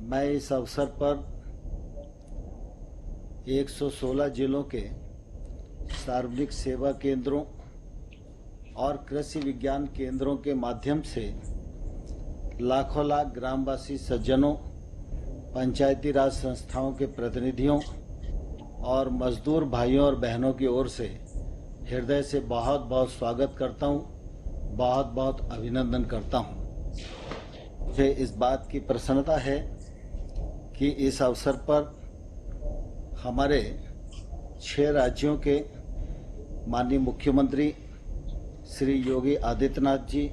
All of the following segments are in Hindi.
मैं इस अवसर पर 116 जिलों के सार्वजनिक सेवा केंद्रों और कृषि विज्ञान केंद्रों के माध्यम से लाखों लाख ग्रामवासी सज्जनों, पंचायती राज संस्थाओं के प्रतिनिधियों और मजदूर भाइयों और बहनों की ओर से हृदय से बहुत बहुत स्वागत करता हूं, बहुत बहुत अभिनंदन करता हूं। मुझे इस बात की प्रसन्नता है कि इस अवसर पर हमारे 6 राज्यों के माननीय मुख्यमंत्री श्री योगी आदित्यनाथ जी,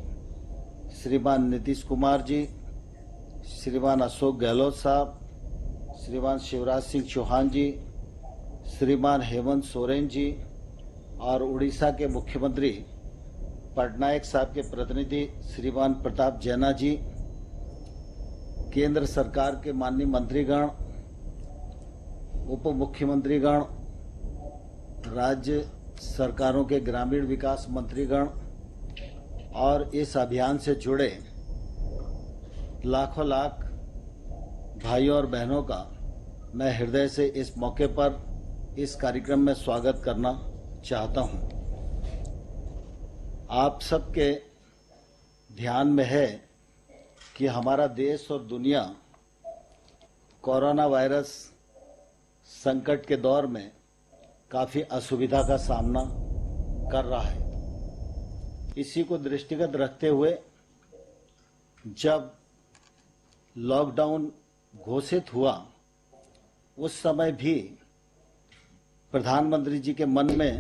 श्रीमान नीतीश कुमार जी, श्रीमान अशोक गहलोत साहब, श्रीमान शिवराज सिंह चौहान जी, श्रीमान हेमंत सोरेन जी और उड़ीसा के मुख्यमंत्री पटनायक साहब के प्रतिनिधि श्रीमान प्रताप जैना जी, केंद्र सरकार के माननीय मंत्रीगण, उप मुख्यमंत्रीगण, राज्य सरकारों के ग्रामीण विकास मंत्रीगण और इस अभियान से जुड़े लाखों लाख भाइयों और बहनों का मैं हृदय से इस मौके पर इस कार्यक्रम में स्वागत करना चाहता हूं। आप सबके ध्यान में है कि हमारा देश और दुनिया कोरोना वायरस संकट के दौर में काफ़ी असुविधा का सामना कर रहा है। इसी को दृष्टिगत रखते हुए जब लॉकडाउन घोषित हुआ उस समय भी प्रधानमंत्री जी के मन में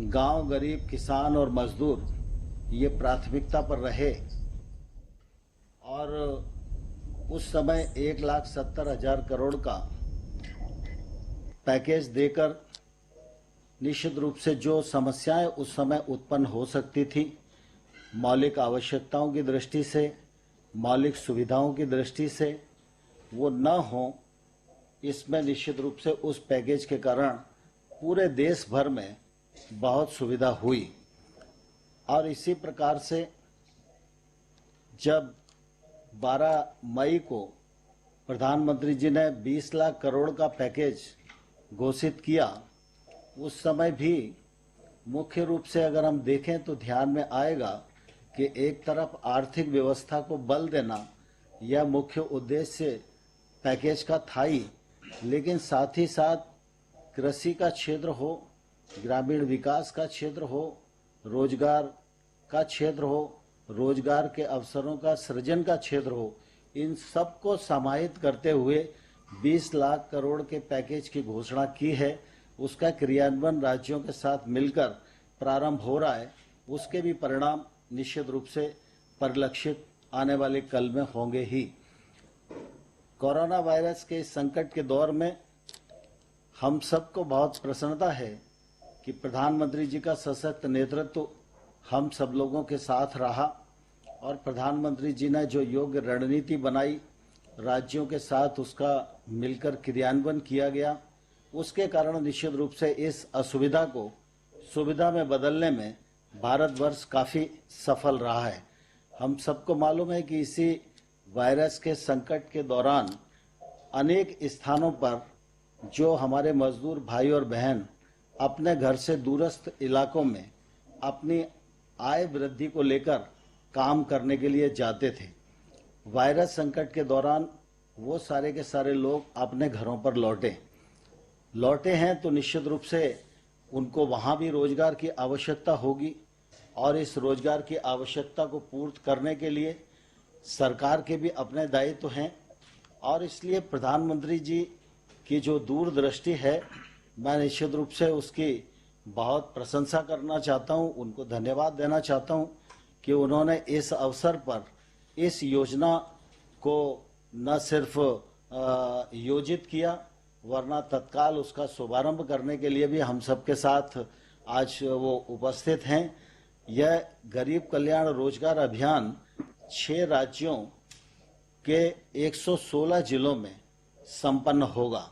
गांव, गरीब, किसान और मजदूर ये प्राथमिकता पर रहे और उस समय 1,70,000 करोड़ का पैकेज देकर निश्चित रूप से जो समस्याएं उस समय उत्पन्न हो सकती थी, मौलिक आवश्यकताओं की दृष्टि से, मौलिक सुविधाओं की दृष्टि से, वो न हो, इसमें निश्चित रूप से उस पैकेज के कारण पूरे देश भर में बहुत सुविधा हुई। और इसी प्रकार से जब 12 मई को प्रधानमंत्री जी ने 20 लाख करोड़ का पैकेज घोषित किया, उस समय भी मुख्य रूप से अगर हम देखें तो ध्यान में आएगा कि एक तरफ आर्थिक व्यवस्था को बल देना यह मुख्य उद्देश्य पैकेज का था ही, लेकिन साथ ही साथ कृषि का क्षेत्र हो, ग्रामीण विकास का क्षेत्र हो, रोजगार का क्षेत्र हो, रोजगार के अवसरों का सृजन का क्षेत्र हो, इन सबको समाहित करते हुए 20 लाख करोड़ के पैकेज की घोषणा की है। उसका क्रियान्वयन राज्यों के साथ मिलकर प्रारंभ हो रहा है। उसके भी परिणाम निश्चित रूप से परिलक्षित आने वाले कल में होंगे ही। कोरोना वायरस के इस संकट के दौर में हम सबको बहुत प्रसन्नता है कि प्रधानमंत्री जी का सशक्त नेतृत्व हम सब लोगों के साथ रहा और प्रधानमंत्री जी ने जो योग्य रणनीति बनाई, राज्यों के साथ उसका मिलकर क्रियान्वयन किया गया, उसके कारण निश्चित रूप से इस असुविधा को सुविधा में बदलने में भारतवर्ष काफ़ी सफल रहा है। हम सबको मालूम है कि इसी वायरस के संकट के दौरान अनेक स्थानों पर जो हमारे मजदूर भाई और बहन अपने घर से दूरस्थ इलाकों में अपनी आय वृद्धि को लेकर काम करने के लिए जाते थे, वायरस संकट के दौरान वो सारे के सारे लोग अपने घरों पर लौटे हैं तो निश्चित रूप से उनको वहाँ भी रोजगार की आवश्यकता होगी और इस रोजगार की आवश्यकता को पूर्ण करने के लिए सरकार के भी अपने दायित्व हैं और इसलिए प्रधानमंत्री जी की जो दूरदृष्टि है, मैं निश्चित रूप से उसकी बहुत प्रशंसा करना चाहता हूँ, उनको धन्यवाद देना चाहता हूँ कि उन्होंने इस अवसर पर इस योजना को न सिर्फ योजित किया वरना तत्काल उसका शुभारंभ करने के लिए भी हम सबके साथ आज वो उपस्थित हैं। यह गरीब कल्याण रोजगार अभियान 6 राज्यों के 116 जिलों में संपन्न होगा।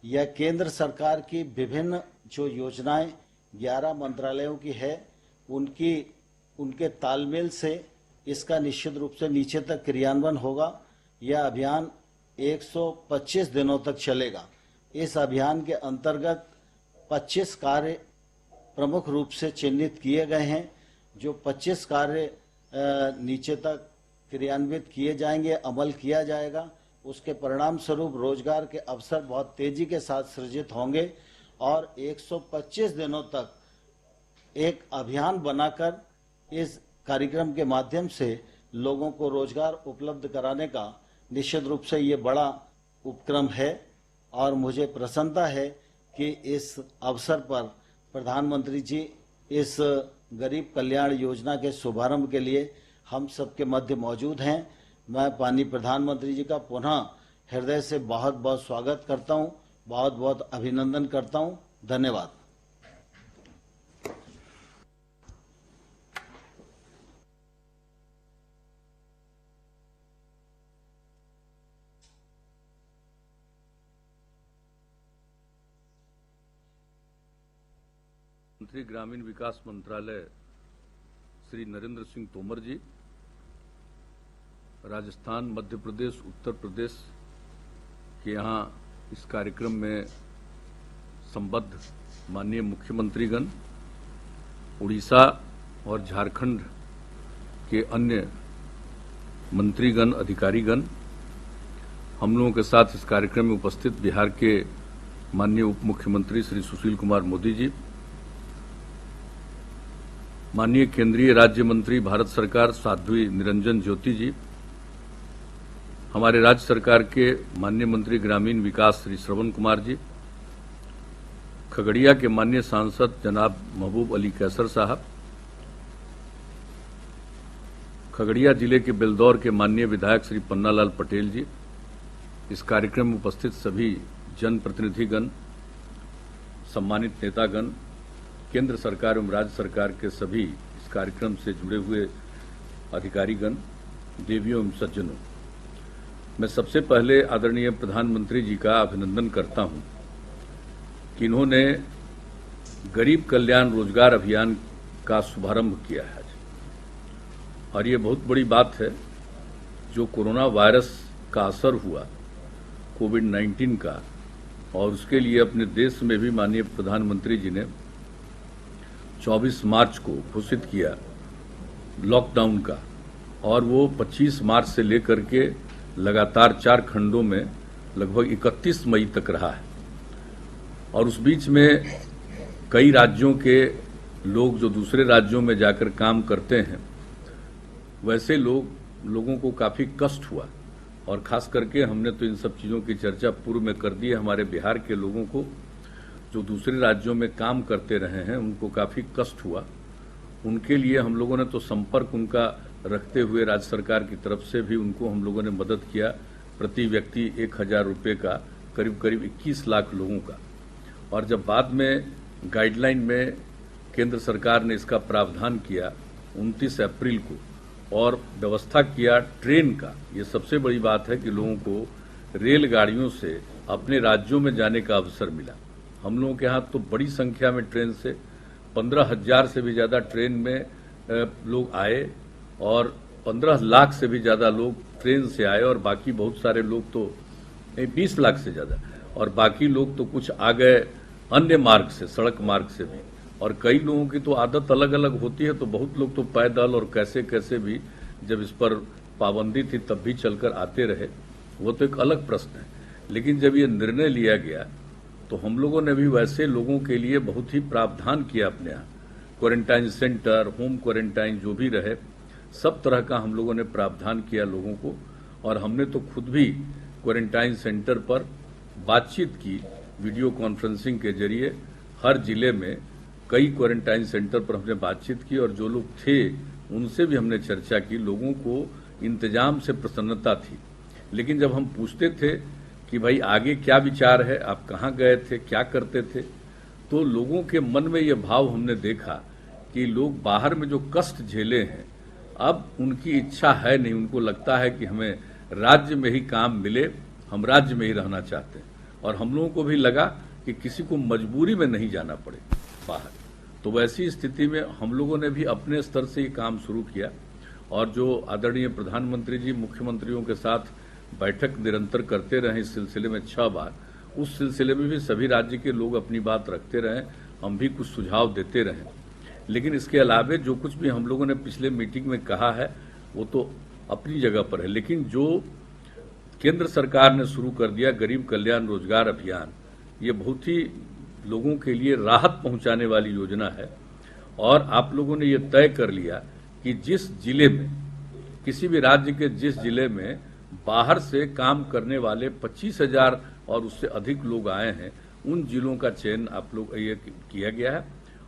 यह केंद्र सरकार की विभिन्न जो योजनाएं 11 मंत्रालयों की है उनके तालमेल से इसका निश्चित रूप से नीचे तक क्रियान्वयन होगा। यह अभियान 125 दिनों तक चलेगा। इस अभियान के अंतर्गत 25 कार्य प्रमुख रूप से चिन्हित किए गए हैं। जो 25 कार्य नीचे तक क्रियान्वित किए जाएंगे, अमल किया जाएगा, उसके परिणाम स्वरूप रोजगार के अवसर बहुत तेजी के साथ सृजित होंगे और 125 दिनों तक एक अभियान बनाकर इस कार्यक्रम के माध्यम से लोगों को रोजगार उपलब्ध कराने का निश्चित रूप से ये बड़ा उपक्रम है। और मुझे प्रसन्नता है कि इस अवसर पर प्रधानमंत्री जी इस गरीब कल्याण योजना के शुभारंभ के लिए हम सबके मध्य मौजूद हैं। मैं माननीय प्रधानमंत्री जी का पुनः हृदय से बहुत बहुत स्वागत करता हूं, बहुत बहुत अभिनंदन करता हूं। धन्यवाद। मंत्री ग्रामीण विकास मंत्रालय श्री नरेंद्र सिंह तोमर जी, राजस्थान, मध्य प्रदेश, उत्तर प्रदेश के यहाँ इस कार्यक्रम में संबद्ध माननीय मुख्यमंत्रीगण, उड़ीसा और झारखंड के अन्य मंत्रीगण, अधिकारीगण, हम लोगों के साथ इस कार्यक्रम में उपस्थित बिहार के माननीय उप मुख्यमंत्री श्री सुशील कुमार मोदी जी, माननीय केंद्रीय राज्य मंत्री भारत सरकार साध्वी निरंजन ज्योति जी, हमारे राज्य सरकार के माननीय मंत्री ग्रामीण विकास श्री श्रवण कुमार जी, खगड़िया के माननीय सांसद जनाब महबूब अली कैसर साहब, खगड़िया जिले के बेलदौर के माननीय विधायक श्री पन्नालाल पटेल जी, इस कार्यक्रम में उपस्थित सभी जनप्रतिनिधिगण, सम्मानित नेतागण, केंद्र सरकार एवं राज्य सरकार के सभी इस कार्यक्रम से जुड़े हुए अधिकारीगण, देवियों एवं सज्जनों, मैं सबसे पहले आदरणीय प्रधानमंत्री जी का अभिनंदन करता हूं कि इन्होंने गरीब कल्याण रोजगार अभियान का शुभारंभ किया है और ये बहुत बड़ी बात है। जो कोरोना वायरस का असर हुआ कोविड-19 का, और उसके लिए अपने देश में भी माननीय प्रधानमंत्री जी ने 24 मार्च को घोषित किया लॉकडाउन का, और वो 25 मार्च से लेकर के लगातार 4 खंडों में लगभग 31 मई तक रहा है। और उस बीच में कई राज्यों के लोग जो दूसरे राज्यों में जाकर काम करते हैं, वैसे लोगों को काफी कष्ट हुआ, और खास करके हमने तो इन सब चीजों की चर्चा पूर्व में कर दी है। हमारे बिहार के लोगों को जो दूसरे राज्यों में काम करते रहे हैं, उनको काफी कष्ट हुआ। उनके लिए हम लोगों ने तो संपर्क उनका रखते हुए राज्य सरकार की तरफ से भी उनको हम लोगों ने मदद किया, प्रति व्यक्ति 1000 रुपये का, करीब करीब 21 लाख लोगों का। और जब बाद में गाइडलाइन में केंद्र सरकार ने इसका प्रावधान किया 29 अप्रैल को, और व्यवस्था किया ट्रेन का, ये सबसे बड़ी बात है कि लोगों को रेलगाड़ियों से अपने राज्यों में जाने का अवसर मिला। हम लोगों के यहाँ तो बड़ी संख्या में ट्रेन से 15,000 से भी ज्यादा ट्रेन में लोग आए, और 15 लाख से भी ज्यादा लोग ट्रेन से आए, और बाकी बहुत सारे लोग तो 20 लाख से ज्यादा, और बाकी लोग तो कुछ आ गए अन्य मार्ग से, सड़क मार्ग से भी। और कई लोगों की तो आदत अलग अलग होती है, तो बहुत लोग तो पैदल और कैसे कैसे भी, जब इस पर पाबंदी थी तब भी चलकर आते रहे, वो तो एक अलग प्रश्न है। लेकिन जब ये निर्णय लिया गया तो हम लोगों ने भी वैसे लोगों के लिए बहुत ही प्रावधान किया अपने यहाँ, क्वारंटाइन सेंटर, होम क्वारंटाइन जो भी रहे, सब तरह का हम लोगों ने प्रावधान किया लोगों को। और हमने तो खुद भी क्वारंटाइन सेंटर पर बातचीत की, वीडियो कॉन्फ्रेंसिंग के जरिए हर जिले में कई क्वारंटाइन सेंटर पर हमने बातचीत की, और जो लोग थे उनसे भी हमने चर्चा की। लोगों को इंतजाम से प्रसन्नता थी, लेकिन जब हम पूछते थे कि भाई आगे क्या विचार है, आप कहाँ गए थे, क्या करते थे, तो लोगों के मन में ये भाव हमने देखा कि लोग बाहर में जो कष्ट झेले हैं, अब उनकी इच्छा है नहीं, उनको लगता है कि हमें राज्य में ही काम मिले, हम राज्य में ही रहना चाहते हैं। और हम लोगों को भी लगा कि किसी को मजबूरी में नहीं जाना पड़े बाहर। तो वैसी स्थिति में हम लोगों ने भी अपने स्तर से ये काम शुरू किया, और जो आदरणीय प्रधानमंत्री जी मुख्यमंत्रियों के साथ बैठक निरंतर करते रहे इस सिलसिले में 6 बार। उस सिलसिले में भी सभी राज्य के लोग अपनी बात रखते रहे, हम भी कुछ सुझाव देते रहे। लेकिन इसके अलावे जो कुछ भी हम लोगों ने पिछले मीटिंग में कहा है वो तो अपनी जगह पर है, लेकिन जो केंद्र सरकार ने शुरू कर दिया गरीब कल्याण रोजगार अभियान, ये बहुत ही लोगों के लिए राहत पहुंचाने वाली योजना है। और आप लोगों ने ये तय कर लिया कि जिस जिले में, किसी भी राज्य के जिस जिले में बाहर से काम करने वाले 25,000 और उससे अधिक लोग आए हैं, उन जिलों का चयन आप लोग ये किया गया है।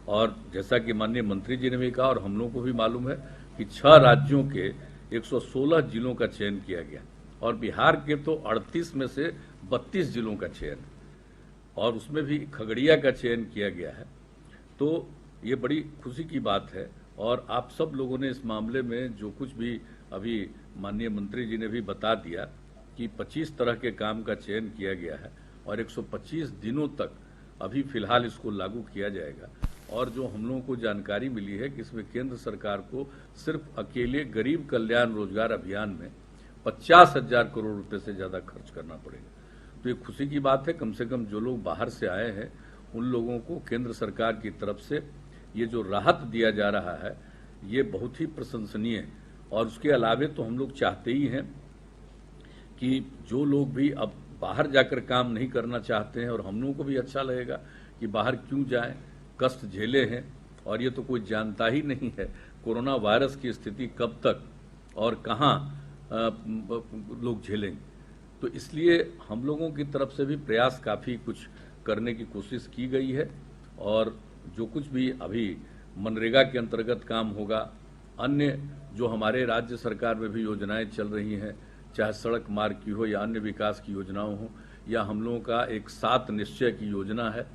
और जैसा कि माननीय मंत्री जी ने भी कहा और हम लोगों को भी मालूम है कि 6 राज्यों के 116 जिलों का चयन किया गया और बिहार के तो 38 में से 32 जिलों का चयन और उसमें भी खगड़िया का चयन किया गया है। तो ये बड़ी खुशी की बात है। और आप सब लोगों ने इस मामले में जो कुछ भी अभी माननीय मंत्री जी ने भी बता दिया कि 25 तरह के काम का चयन किया गया है और 125 दिनों तक अभी फिलहाल इसको लागू किया जाएगा। और जो हम लोगों को जानकारी मिली है कि इसमें केंद्र सरकार को सिर्फ अकेले गरीब कल्याण रोजगार अभियान में 50,000 करोड़ रुपए से ज्यादा खर्च करना पड़ेगा। तो ये खुशी की बात है। कम से कम जो लोग बाहर से आए हैं उन लोगों को केंद्र सरकार की तरफ से ये जो राहत दिया जा रहा है ये बहुत ही प्रशंसनीय है। और उसके अलावे तो हम लोग चाहते ही हैं कि जो लोग भी अब बाहर जाकर काम नहीं करना चाहते हैं, और हम लोगों को भी अच्छा लगेगा कि बाहर क्यों जाएं, कष्ट झेले हैं और ये तो कोई जानता ही नहीं है कोरोना वायरस की स्थिति कब तक और कहां लोग झेलेंगे। तो इसलिए हम लोगों की तरफ से भी प्रयास काफी कुछ करने की कोशिश की गई है। और जो कुछ भी अभी मनरेगा के अंतर्गत काम होगा, अन्य जो हमारे राज्य सरकार में भी योजनाएं चल रही हैं, चाहे सड़क मार्ग की हो या अन्य विकास की योजनाओं हो, या हम लोगों का एक 7 निश्चय की योजना है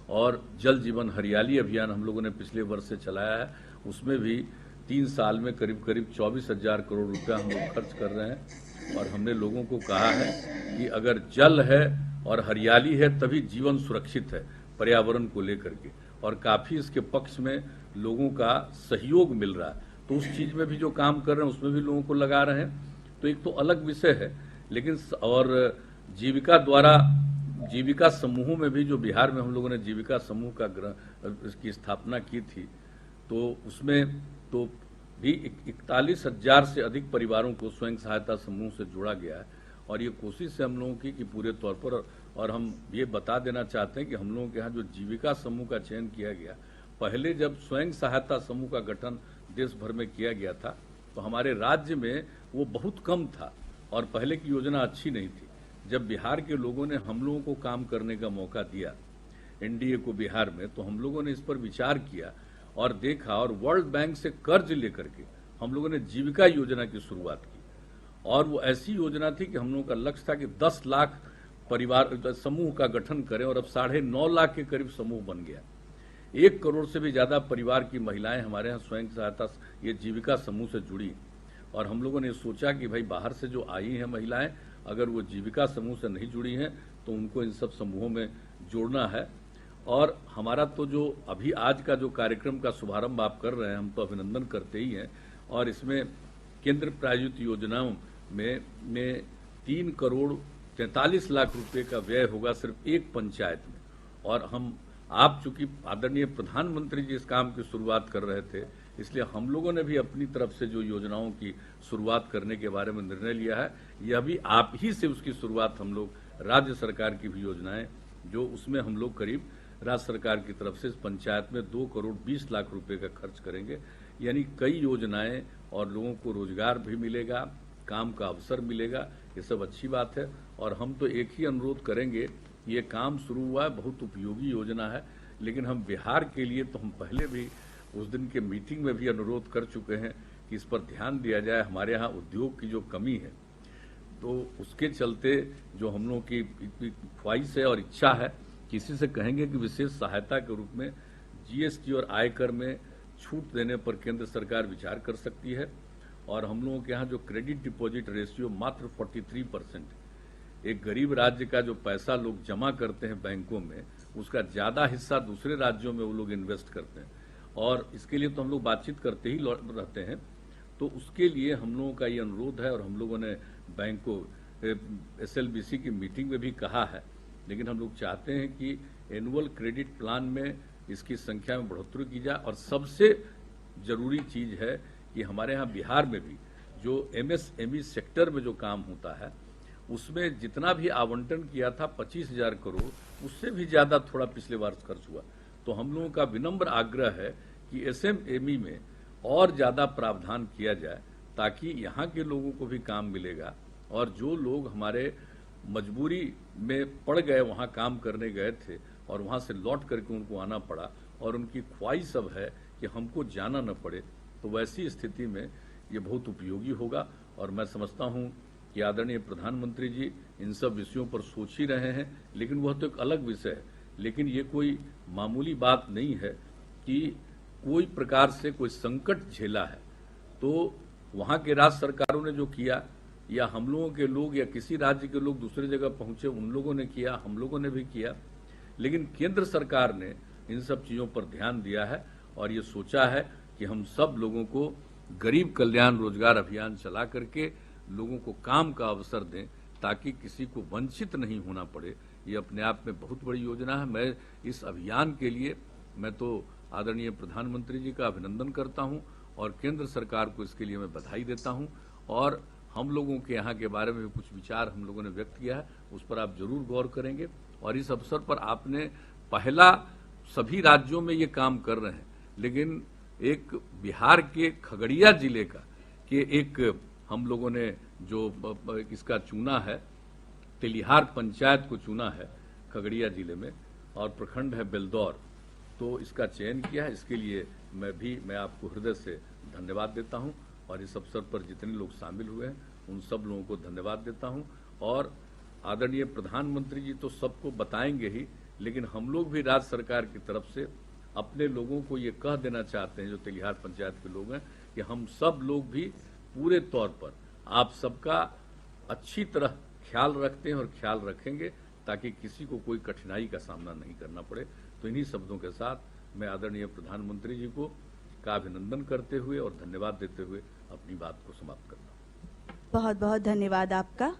और जल जीवन हरियाली अभियान हम लोगों ने पिछले वर्ष से चलाया है, उसमें भी 3 साल में करीब 24,000 करोड़ रुपया हम लोग खर्च कर रहे हैं। और हमने लोगों को कहा है कि अगर जल है और हरियाली है तभी जीवन सुरक्षित है पर्यावरण को लेकर के, और काफी इसके पक्ष में लोगों का सहयोग मिल रहा है। तो उस चीज में भी जो काम कर रहे हैं उसमें भी लोगों को लगा रहे हैं। तो एक तो अलग विषय है, लेकिन और जीविका द्वारा जीविका समूहों में भी जो बिहार में हम लोगों ने जीविका समूह का इसकी स्थापना की थी, तो उसमें तो भी 41,000 से अधिक परिवारों को स्वयं सहायता समूह से जोड़ा गया है। और ये कोशिश है हम लोगों की कि पूरे तौर पर, और हम ये बता देना चाहते हैं कि हम लोगों के यहाँ जो जीविका समूह का चयन किया गया, पहले जब स्वयं सहायता समूह का गठन देश भर में किया गया था तो हमारे राज्य में वो बहुत कम था और पहले की योजना अच्छी नहीं थी। जब बिहार के लोगों ने हम लोगों को काम करने का मौका दिया एनडीए को बिहार में, तो हम लोगों ने इस पर विचार किया और देखा, और वर्ल्ड बैंक से कर्ज लेकर के हम लोगों ने जीविका योजना की शुरुआत की। और वो ऐसी योजना थी कि हम लोगों का लक्ष्य था कि 10 लाख परिवार समूह का गठन करें, और अब 9.5 लाख के करीब समूह बन गया। 1 करोड़ से भी ज्यादा परिवार की महिलाएं हमारे यहाँ स्वयं सहायता ये जीविका समूह से जुड़ी। और हम लोगों ने सोचा कि भाई बाहर से जो आई हैं महिलाएं, अगर वो जीविका समूह से नहीं जुड़ी हैं तो उनको इन सब समूहों में जोड़ना है। और हमारा तो जो अभी आज का जो कार्यक्रम का शुभारंभ आप कर रहे हैं, हम तो अभिनंदन करते ही हैं। और इसमें केंद्र प्रायोजित योजनाओं में 3 करोड़ 43 लाख रुपए का व्यय होगा सिर्फ एक पंचायत में। और आप चूंकि आदरणीय प्रधानमंत्री जी इस काम की शुरुआत कर रहे थे, इसलिए हम लोगों ने भी अपनी तरफ से जो योजनाओं की शुरुआत करने के बारे में निर्णय लिया है, यह भी आप ही से उसकी शुरुआत हम लोग राज्य सरकार की भी योजनाएं, जो उसमें हम लोग करीब राज्य सरकार की तरफ से इस पंचायत में 2 करोड़ 20 लाख रुपए का खर्च करेंगे। यानी कई योजनाएं, और लोगों को रोजगार भी मिलेगा, काम का अवसर मिलेगा, ये सब अच्छी बात है। और हम तो एक ही अनुरोध करेंगे, ये काम शुरू हुआ है, बहुत उपयोगी योजना है, लेकिन हम बिहार के लिए तो हम पहले भी उस दिन के मीटिंग में भी अनुरोध कर चुके हैं कि इस पर ध्यान दिया जाए। हमारे यहाँ उद्योग की जो कमी है, तो उसके चलते जो हम लोगों की ख्वाहिश है और इच्छा है, किसी से कहेंगे कि विशेष सहायता के रूप में जीएसटी और आयकर में छूट देने पर केंद्र सरकार विचार कर सकती है। और हम लोगों के यहाँ जो क्रेडिट डिपॉजिट रेशियो मात्र 43%, एक गरीब राज्य का जो पैसा लोग जमा करते हैं बैंकों में, उसका ज्यादा हिस्सा दूसरे राज्यों में वो लोग इन्वेस्ट करते हैं। और इसके लिए तो हम लोग बातचीत करते ही रहते हैं। तो उसके लिए हम लोगों का ये अनुरोध है, और हम लोगों ने बैंक को SLBC की मीटिंग में भी कहा है, लेकिन हम लोग चाहते हैं कि एनुअल क्रेडिट प्लान में इसकी संख्या में बढ़ोतरी की जाए। और सबसे जरूरी चीज है कि हमारे यहाँ बिहार में भी जो MSME सेक्टर में जो काम होता है उसमें जितना भी आवंटन किया था 25,000 करोड़, उससे भी ज्यादा थोड़ा पिछले वर्ष खर्च हुआ। तो हम लोगों का विनम्र आग्रह है कि SMME में और ज्यादा प्रावधान किया जाए ताकि यहाँ के लोगों को भी काम मिलेगा। और जो लोग हमारे मजबूरी में पड़ गए, वहाँ काम करने गए थे और वहाँ से लौट करके उनको आना पड़ा और उनकी ख्वाहिश अब है कि हमको जाना न पड़े, तो वैसी स्थिति में ये बहुत उपयोगी होगा। और मैं समझता हूँ कि आदरणीय प्रधानमंत्री जी इन सब विषयों पर सोच ही रहे हैं, लेकिन वह तो एक अलग विषय है। लेकिन ये कोई मामूली बात नहीं है कि कोई प्रकार से कोई संकट झेला है तो वहाँ के राज्य सरकारों ने जो किया, या हम लोगों के लोग या किसी राज्य के लोग दूसरी जगह पहुंचे उन लोगों ने किया, हम लोगों ने भी किया, लेकिन केंद्र सरकार ने इन सब चीजों पर ध्यान दिया है और ये सोचा है कि हम सब लोगों को गरीब कल्याण रोजगार अभियान चला करके लोगों को काम का अवसर दें ताकि किसी को वंचित नहीं होना पड़े। ये अपने आप में बहुत बड़ी योजना है। मैं इस अभियान के लिए मैं तो आदरणीय प्रधानमंत्री जी का अभिनंदन करता हूं और केंद्र सरकार को इसके लिए मैं बधाई देता हूं। और हम लोगों के यहाँ के बारे में भी कुछ विचार हम लोगों ने व्यक्त किया है, उस पर आप जरूर गौर करेंगे। और इस अवसर पर आपने पहला सभी राज्यों में ये काम कर रहे हैं, लेकिन एक बिहार के खगड़िया जिले का कि एक हम लोगों ने जो इसका चुना है, तेलिहार पंचायत को चुना है खगड़िया जिले में और प्रखंड है बेलदौर, तो इसका चयन किया है। इसके लिए मैं आपको हृदय से धन्यवाद देता हूं और इस अवसर पर जितने लोग शामिल हुए हैं उन सब लोगों को धन्यवाद देता हूं। और आदरणीय प्रधानमंत्री जी तो सबको बताएंगे ही, लेकिन हम लोग भी राज्य सरकार की तरफ से अपने लोगों को ये कह देना चाहते हैं, जो तेलिहार पंचायत के लोग हैं, कि हम सब लोग भी पूरे तौर पर आप सबका अच्छी तरह ख्याल रखते हैं और ख्याल रखेंगे ताकि किसी को कोई कठिनाई का सामना नहीं करना पड़े। तो इन्हीं शब्दों के साथ मैं आदरणीय प्रधानमंत्री जी को का अभिनंदन करते हुए और धन्यवाद देते हुए अपनी बात को समाप्त करता हूँ। बहुत बहुत धन्यवाद आपका।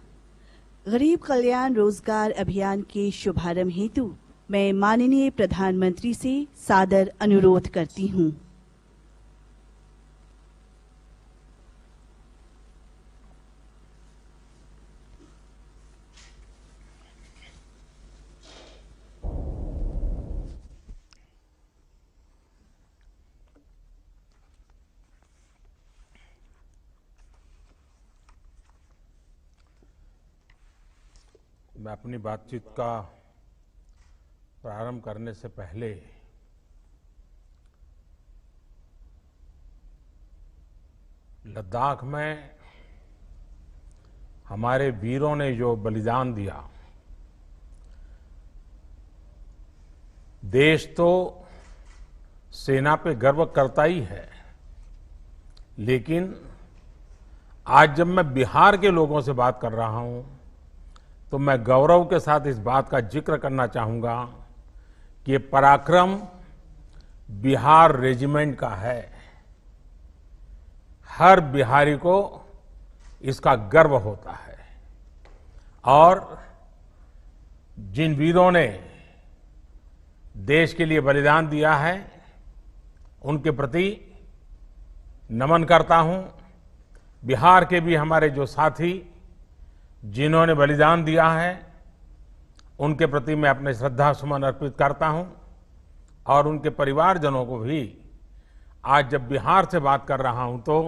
गरीब कल्याण रोजगार अभियान के शुभारंभ हेतु मैं माननीय प्रधानमंत्री से सादर अनुरोध करती हूँ। मैं अपनी बातचीत का प्रारंभ करने से पहले लद्दाख में हमारे वीरों ने जो बलिदान दिया, देश तो सेना पे गर्व करता ही है, लेकिन आज जब मैं बिहार के लोगों से बात कर रहा हूं तो मैं गौरव के साथ इस बात का जिक्र करना चाहूंगा कि ये पराक्रम बिहार रेजिमेंट का है। हर बिहारी को इसका गर्व होता है और जिन वीरों ने देश के लिए बलिदान दिया है उनके प्रति नमन करता हूं। बिहार के भी हमारे जो साथी जिन्होंने बलिदान दिया है उनके प्रति मैं अपने श्रद्धा सुमन अर्पित करता हूं और उनके परिवारजनों को भी आज जब बिहार से बात कर रहा हूं तो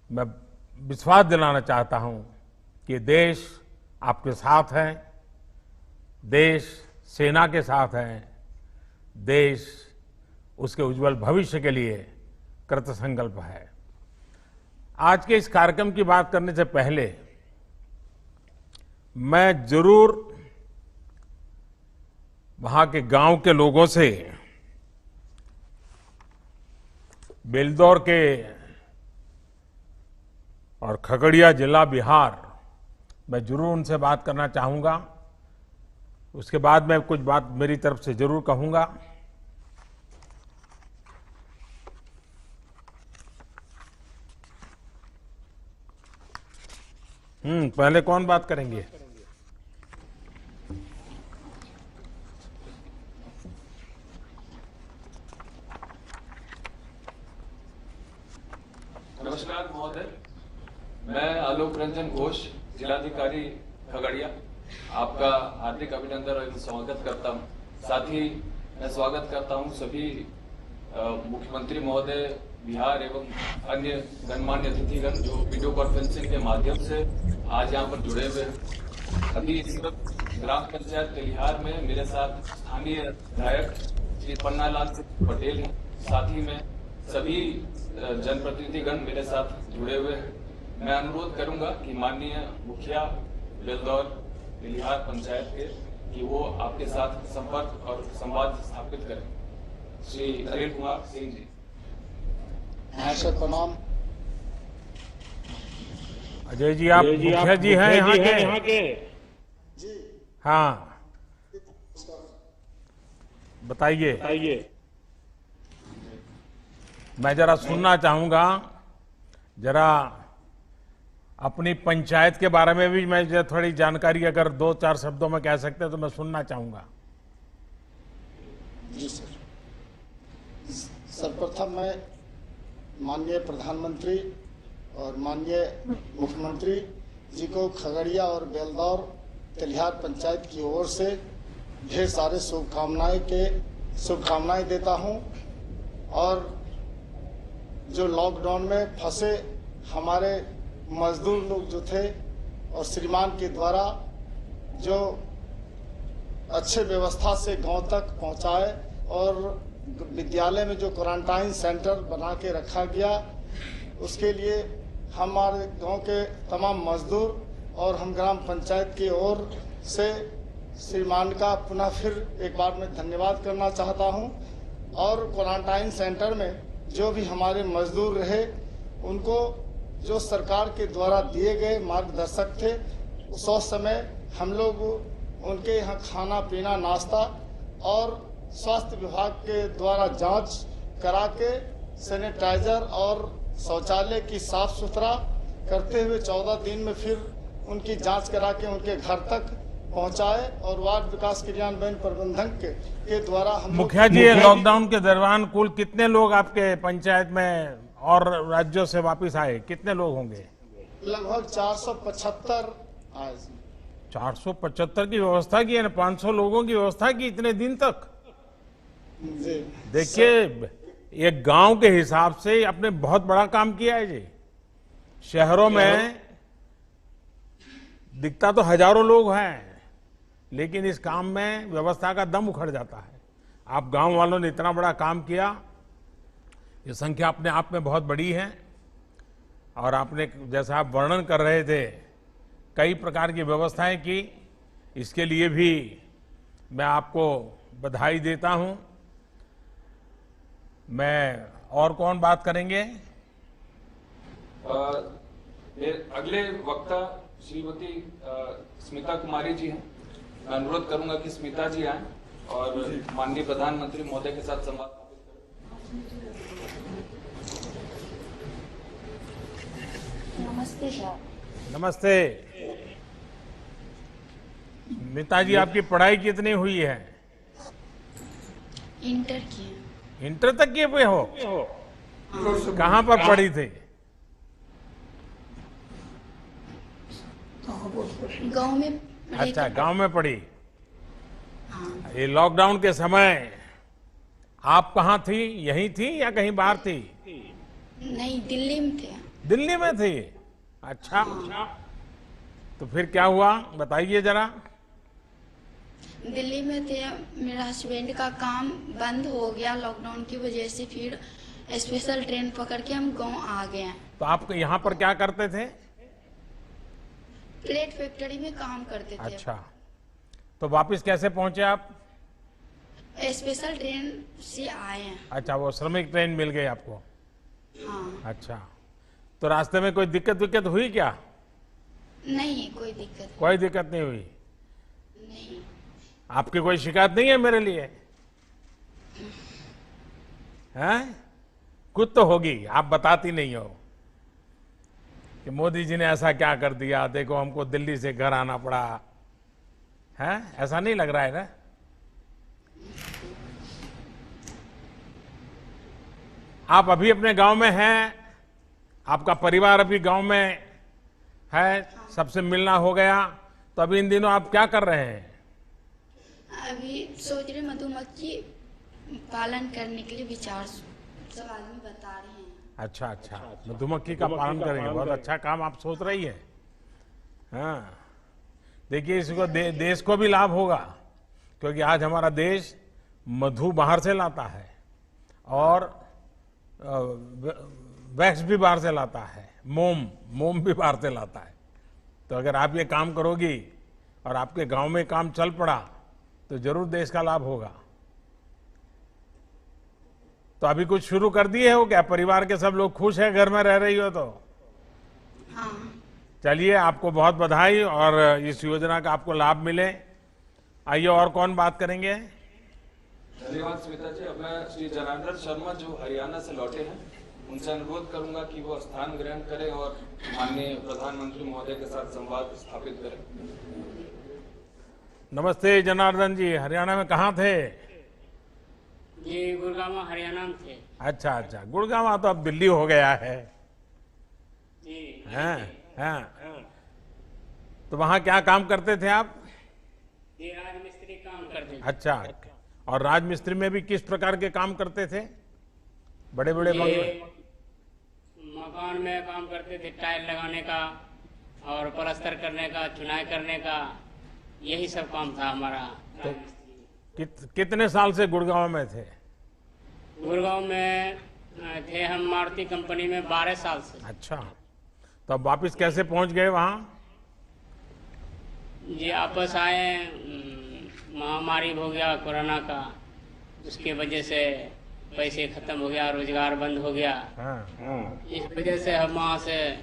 मैं विश्वास दिलाना चाहता हूं कि देश आपके साथ है, देश सेना के साथ है, देश उसके उज्जवल भविष्य के लिए कृतसंकल्प है। आज के इस कार्यक्रम की बात करने से पहले मैं जरूर वहां के गांव के लोगों से, बेलदौर के और खगड़िया जिला बिहार, मैं जरूर उनसे बात करना चाहूंगा। उसके बाद मैं कुछ बात मेरी तरफ से जरूर कहूंगा। पहले कौन बात करेंगे? नमस्कार महोदय, मैं आलोक रंजन घोष, जिलाधिकारी खगड़िया, आपका हार्दिक अभिनंदन और स्वागत करता हूं। साथ ही मैं स्वागत करता हूं सभी मुख्यमंत्री महोदय, बिहार एवं अन्य गणमान्य अतिथिगण जो वीडियो कॉन्फ्रेंसिंग के माध्यम से आज यहां पर जुड़े हुए हैं। अभी इस वक्त ग्राम पंचायत तेलिहार में मेरे साथ स्थानीय विधायक श्री पन्नालाल पटेल हैं। साथ ही में सभी जनप्रतिनिधिगण मेरे साथ जुड़े हुए हैं। मैं अनुरोध करूंगा कि माननीय मुखिया बेलदौर तेलिहार पंचायत के कि वो आपके साथ संपर्क और संवाद स्थापित करें। श्री अनिल कुमार सिंह जी। सर प्रणाम। अजय जी, आप मुखिया जी हैं यहाँ के? जी हाँ, बताइए। मैं जरा सुनना चाहूंगा, जरा अपनी पंचायत के बारे में भी मैं थोड़ी जानकारी अगर 2-4 शब्दों में कह सकते हैं तो मैं सुनना चाहूंगा। जी सर। सर्वप्रथम मैं माननीय प्रधानमंत्री और माननीय मुख्यमंत्री जी को खगड़िया और बेलदौर तेलिहार पंचायत की ओर से ढेर सारे शुभकामनाएं देता हूं। और जो लॉकडाउन में फंसे हमारे मजदूर लोग जो थे और श्रीमान के द्वारा जो अच्छे व्यवस्था से गांव तक पहुंचाए और विद्यालय में जो क्वारंटाइन सेंटर बना के रखा गया, उसके लिए हमारे गांव के तमाम मजदूर और हम ग्राम पंचायत की ओर से श्रीमान का पुनः फिर एक बार मैं धन्यवाद करना चाहता हूं। और क्वारंटाइन सेंटर में जो भी हमारे मजदूर रहे, उनको जो सरकार के द्वारा दिए गए मार्गदर्शक थे, उस समय हम लोग उनके यहाँ खाना पीना नाश्ता और स्वास्थ्य विभाग के द्वारा जांच करा के सैनिटाइजर और शौचालय की साफ सुथरा करते हुए 14 दिन में फिर उनकी जांच करा के उनके घर तक पहुंचाए। और वार्ड विकास क्रियान्वयन प्रबंधक के द्वारा हम मुखिया जी, लॉकडाउन के दौरान कुल कितने लोग आपके पंचायत में और राज्यों से वापस आए? कितने लोग होंगे? लगभग 475 आए। 475 की व्यवस्था की है, 500 लोगों की व्यवस्था की इतने दिन तक। देखिए, एक गांव के हिसाब से आपने बहुत बड़ा काम किया है जी। शहरों में दिखता तो हजारों लोग हैं, लेकिन इस काम में व्यवस्था का दम उखड़ जाता है। आप गांव वालों ने इतना बड़ा काम किया, ये संख्या अपने आप में बहुत बड़ी है। और आपने जैसा आप वर्णन कर रहे थे, कई प्रकार की व्यवस्थाएं की, इसके लिए भी मैं आपको बधाई देता हूं। मैं और कौन बात करेंगे? अगले वक्ता श्रीमती स्मिता कुमारी जी हैं। मैं अनुरोध करूंगा कि स्मिता जी आएं और माननीय प्रधानमंत्री महोदय के साथ संवाद स्थापित करें। नमस्ते सर। नमस्ते। स्मिता जी, आपकी पढ़ाई कितनी हुई है? इंटर की। इंटर तक किए हुए हो? कहाँ पर पढ़ी थी? गांव में। अच्छा, गांव में पढ़ी। हाँ। ये लॉकडाउन के समय आप कहाँ थी? यहीं थी या कहीं बाहर थी? नहीं, दिल्ली में थे। दिल्ली में थी? अच्छा। तो फिर क्या हुआ, बताइए जरा। दिल्ली में थे, मेरा हस्बैंड का काम बंद हो गया लॉकडाउन की वजह से। फिर स्पेशल ट्रेन पकड़ के हम गांव आ गए। तो आप यहाँ पर क्या करते थे? प्लेट फैक्ट्री में काम करते थे। अच्छा, तो वापस कैसे पहुंचे आप? स्पेशल ट्रेन से आए हैं। अच्छा, वो श्रमिक ट्रेन मिल गई आपको? हाँ। अच्छा, तो रास्ते में कोई दिक्कत हुई क्या? नहीं, कोई दिक्कत कोई दिक्कत नहीं हुई? नहीं। आपकी कोई शिकायत नहीं है मेरे लिए? हैं? कुछ तो होगी, आप बताती नहीं हो। कि मोदी जी ने ऐसा क्या कर दिया, देखो हमको दिल्ली से घर आना पड़ा है, ऐसा नहीं लग रहा है ना? आप अभी अपने गांव में हैं, आपका परिवार अभी गांव में है, सबसे मिलना हो गया, तो अभी इन दिनों आप क्या कर रहे हैं? अभी सोच रहे मधुमक्खी पालन करने के लिए विचार सब आदमी बता रहे हैं। अच्छा अच्छा, मधुमक्खी का पालन करेंगे, बहुत अच्छा काम आप सोच रही है। हाँ, देखिए इसको देश को भी लाभ होगा, क्योंकि आज हमारा देश मधु बाहर से लाता है और वैक्स भी बाहर से लाता है, मोम भी बाहर से लाता है। तो अगर आप ये काम करोगी और आपके गांव में काम चल पड़ा तो जरूर देश का लाभ होगा। तो अभी कुछ शुरू कर दिए हो क्या? परिवार के सब लोग खुश हैं, घर में रह रही हो तो? हाँ। चलिए, आपको बहुत बधाई और इस योजना का आपको लाभ मिले। आइए, और कौन बात करेंगे? धन्यवाद स्मिता जी। अब मैं श्री जनार्दन शर्मा जो हरियाणा से लौटे हैं, उनसे अनुरोध करूंगा कि वो स्थान ग्रहण करें और माननीय प्रधानमंत्री महोदय के साथ संवाद स्थापित करें। नमस्ते जनार्दन जी, हरियाणा में कहाँ थे? जी, गुड़गांव हरियाणा में थे। अच्छा अच्छा, गुड़गांव तो अब दिल्ली हो गया है। जी हाँ। तो वहाँ क्या काम करते थे आप? जी, राजमिस्त्री काम करते थे। अच्छा, और राजमिस्त्री में भी किस प्रकार के काम करते थे? बड़े बड़े मकान में काम करते थे, टाइल लगाने का और प्लास्टर करने का, चुनाई करने का, यही सब काम था हमारा। तो कितने साल से गुड़गांव में थे? गुड़गांव में थे हम मारुति कंपनी में 12 साल से। अच्छा, तो अब वापिस कैसे पहुंच गए वहाँ? जी, वापस आए, महामारी हो गया कोरोना का, उसके वजह से पैसे खत्म हो गया, रोजगार बंद हो गया। इस वजह से हम वहाँ से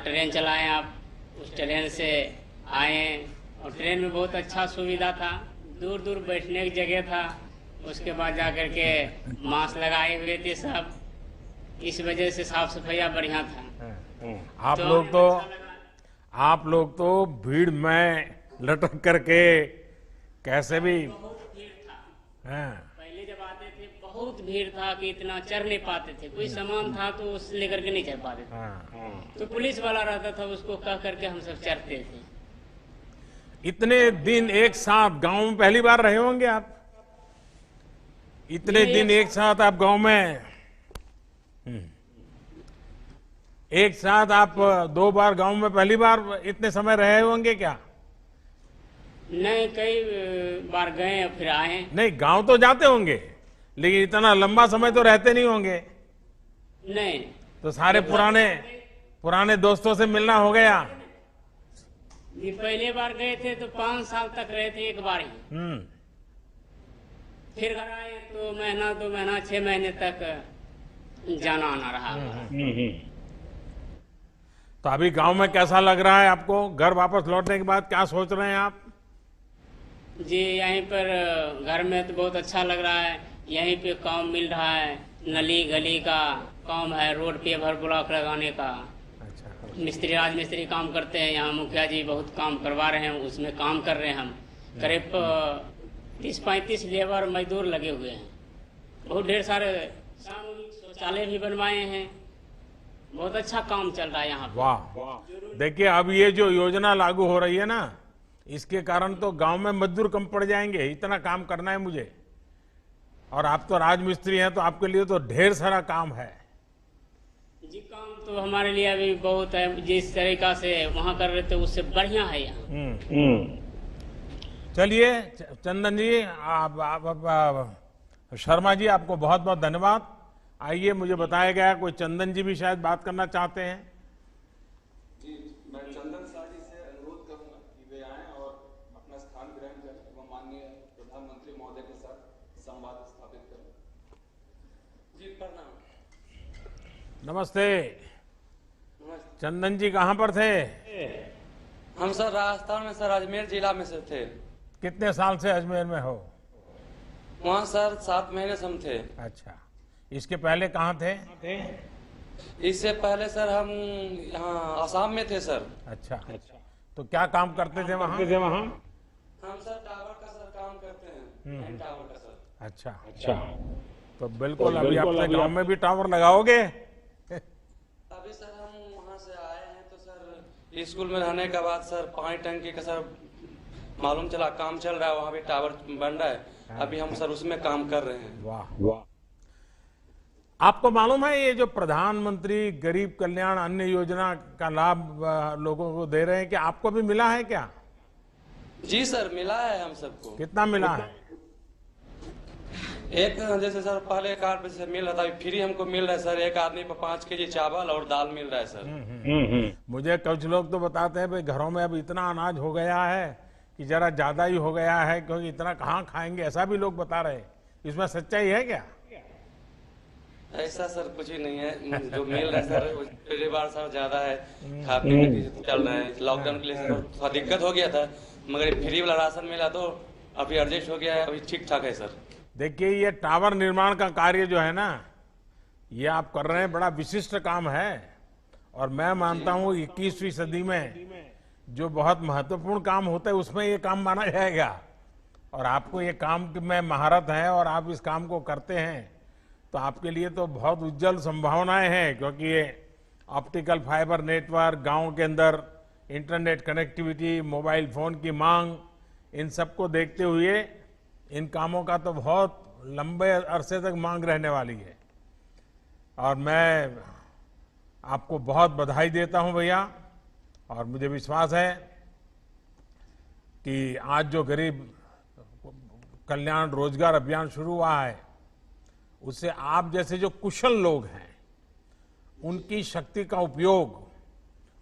ट्रेन चलाए, आप उस ट्रेन से आए और ट्रेन में बहुत अच्छा सुविधा था, दूर दूर बैठने की जगह था। उसके बाद जाकर के मास्क लगाए हुए थे सब, इस वजह से साफ सफाई बढ़िया था। आप लोग तो भीड़ में लटक करके कैसे भी पहले जब आते थे बहुत भीड़ था कि इतना चढ़ नहीं पाते थे, कोई सामान था तो उस लेकर के नहीं चढ़ पाते थे। तो पुलिस वाला रहता था, उसको कह करके हम सब चढ़ते थे। इतने दिन एक साथ गांव में पहली बार रहे होंगे आप? इतने दिन एक साथ आप गांव में, एक साथ आप 2 बार गांव में पहली बार इतने समय रहे होंगे क्या? नहीं, कई बार गए फिर आए। नहीं, गांव तो जाते होंगे, लेकिन इतना लंबा समय तो रहते नहीं होंगे। नहीं, तो सारे पुराने दोस्तों से मिलना हो गया? जी, पहले बार गए थे तो 5 साल तक रहे थे एक बार ही। फिर घर आए तो महीना 2 महीना 6 महीने तक जाना आना रहा। तो अभी गांव में कैसा लग रहा है आपको? घर वापस लौटने के बाद क्या सोच रहे हैं आप? जी, यहीं पर घर में तो बहुत अच्छा लग रहा है। यहीं पे काम मिल रहा है, नली गली का काम है, रोड पे भर ब्लॉक लगाने का। मिस्त्री राजमिस्त्री काम करते हैं यहाँ, मुखिया जी बहुत काम करवा रहे हैं, उसमें काम कर रहे हैं हम। करीब 30-35 लेबर मजदूर लगे हुए हैं। बहुत ढेर सारे सामूहिक शौचालय भी बनवाए हैं। बहुत अच्छा काम चल रहा है यहाँ। वाह, देखिए अब ये जो योजना लागू हो रही है ना, इसके कारण तो गांव में मजदूर कम पड़ जाएंगे। इतना काम करना है मुझे, और आप तो राजमिस्त्री हैं तो आपके लिए तो ढेर सारा काम है। जी, काम तो हमारे लिए अभी बहुत है। जिस तरीका से वहाँ कर रहे थे उससे बढ़िया है यहाँ। चलिए चंदन जी, आप शर्मा जी, आपको बहुत बहुत धन्यवाद। आइए, मुझे बताया गया कोई चंदन जी भी शायद बात करना चाहते हैं। जी, मैं चंदन शाह जी से अनुरोध करूंगा कि वे आएं और अपना स्थान ग्रहण करें एवं माननीय प्रधानमंत्री महोदय के साथ संवाद स्थापित करें। जी, प्रणाम। नमस्ते। चंदन जी कहाँ पर थे? हम सर राजस्थान में, सर अजमेर जिला में से थे। कितने साल से अजमेर में हो? वहाँ सर 7 महीने से हम थे। अच्छा, इसके पहले कहाँ थे? इससे पहले सर हम यहाँ आसाम में थे सर। अच्छा, तो क्या काम करते थे वहाँ? हम सर टावर का सर काम करते हैं, एंड टावर का सर। अच्छा, तो बिल्कुल अभी अपने गांव में भी टावर लगाओगे? अभी सर हम वहाँ से आए हैं तो सर स्कूल में रहने के बाद सर पानी टंकी का सर मालूम चला काम चल रहा है, वहाँ भी टावर बन रहा है। अभी हम सर उसमें काम कर रहे हैं। वाह। आपको मालूम है ये जो प्रधानमंत्री गरीब कल्याण अन्न योजना का लाभ लोगों को दे रहे हैं, कि आपको भी मिला है क्या? जी सर, मिला है हम सबको। कितना मिला है? एक जैसे सर पहले कार्ड पे से मिल रहा था, फ्री हमको मिल रहा है सर। एक आदमी पर 5 केजी चावल और दाल मिल रहा है सर। मुझे कुछ लोग तो बताते हैं भाई घरों में अब इतना अनाज हो गया है कि जरा ज्यादा ही हो गया है, क्योंकि इतना कहाँ खाएंगे, ऐसा भी लोग बता रहे हैं। इसमें सच्चाई है क्या? ऐसा सर कुछ ही नहीं है, जो मिल रहा है सर पहली बार सर ज्यादा है, खा पीने की चल रहा है। लॉकडाउन के लिए सर थोड़ा दिक्कत हो गया था, मगर फ्री वाला राशन मिला तो अभी एडजस्ट हो गया है, अभी ठीक ठाक है सर। देखिए ये टावर निर्माण का कार्य जो है ना, ये आप कर रहे हैं, बड़ा विशिष्ट काम है। और मैं मानता हूँ 21वीं सदी में जो बहुत महत्वपूर्ण काम होता है उसमें ये काम माना जाएगा। और आपको ये काम में महारत है और आप इस काम को करते हैं, तो आपके लिए तो बहुत उज्जवल संभावनाएं हैं, क्योंकि ये ऑप्टिकल फाइबर नेटवर्क, गांव के अंदर इंटरनेट कनेक्टिविटी, मोबाइल फोन की मांग, इन सबको देखते हुए इन कामों का तो बहुत लंबे अरसे तक मांग रहने वाली है। और मैं आपको बहुत बधाई देता हूं भैया, और मुझे विश्वास है कि आज जो गरीब कल्याण रोजगार अभियान शुरू हुआ है, उससे आप जैसे जो कुशल लोग हैं उनकी शक्ति का उपयोग,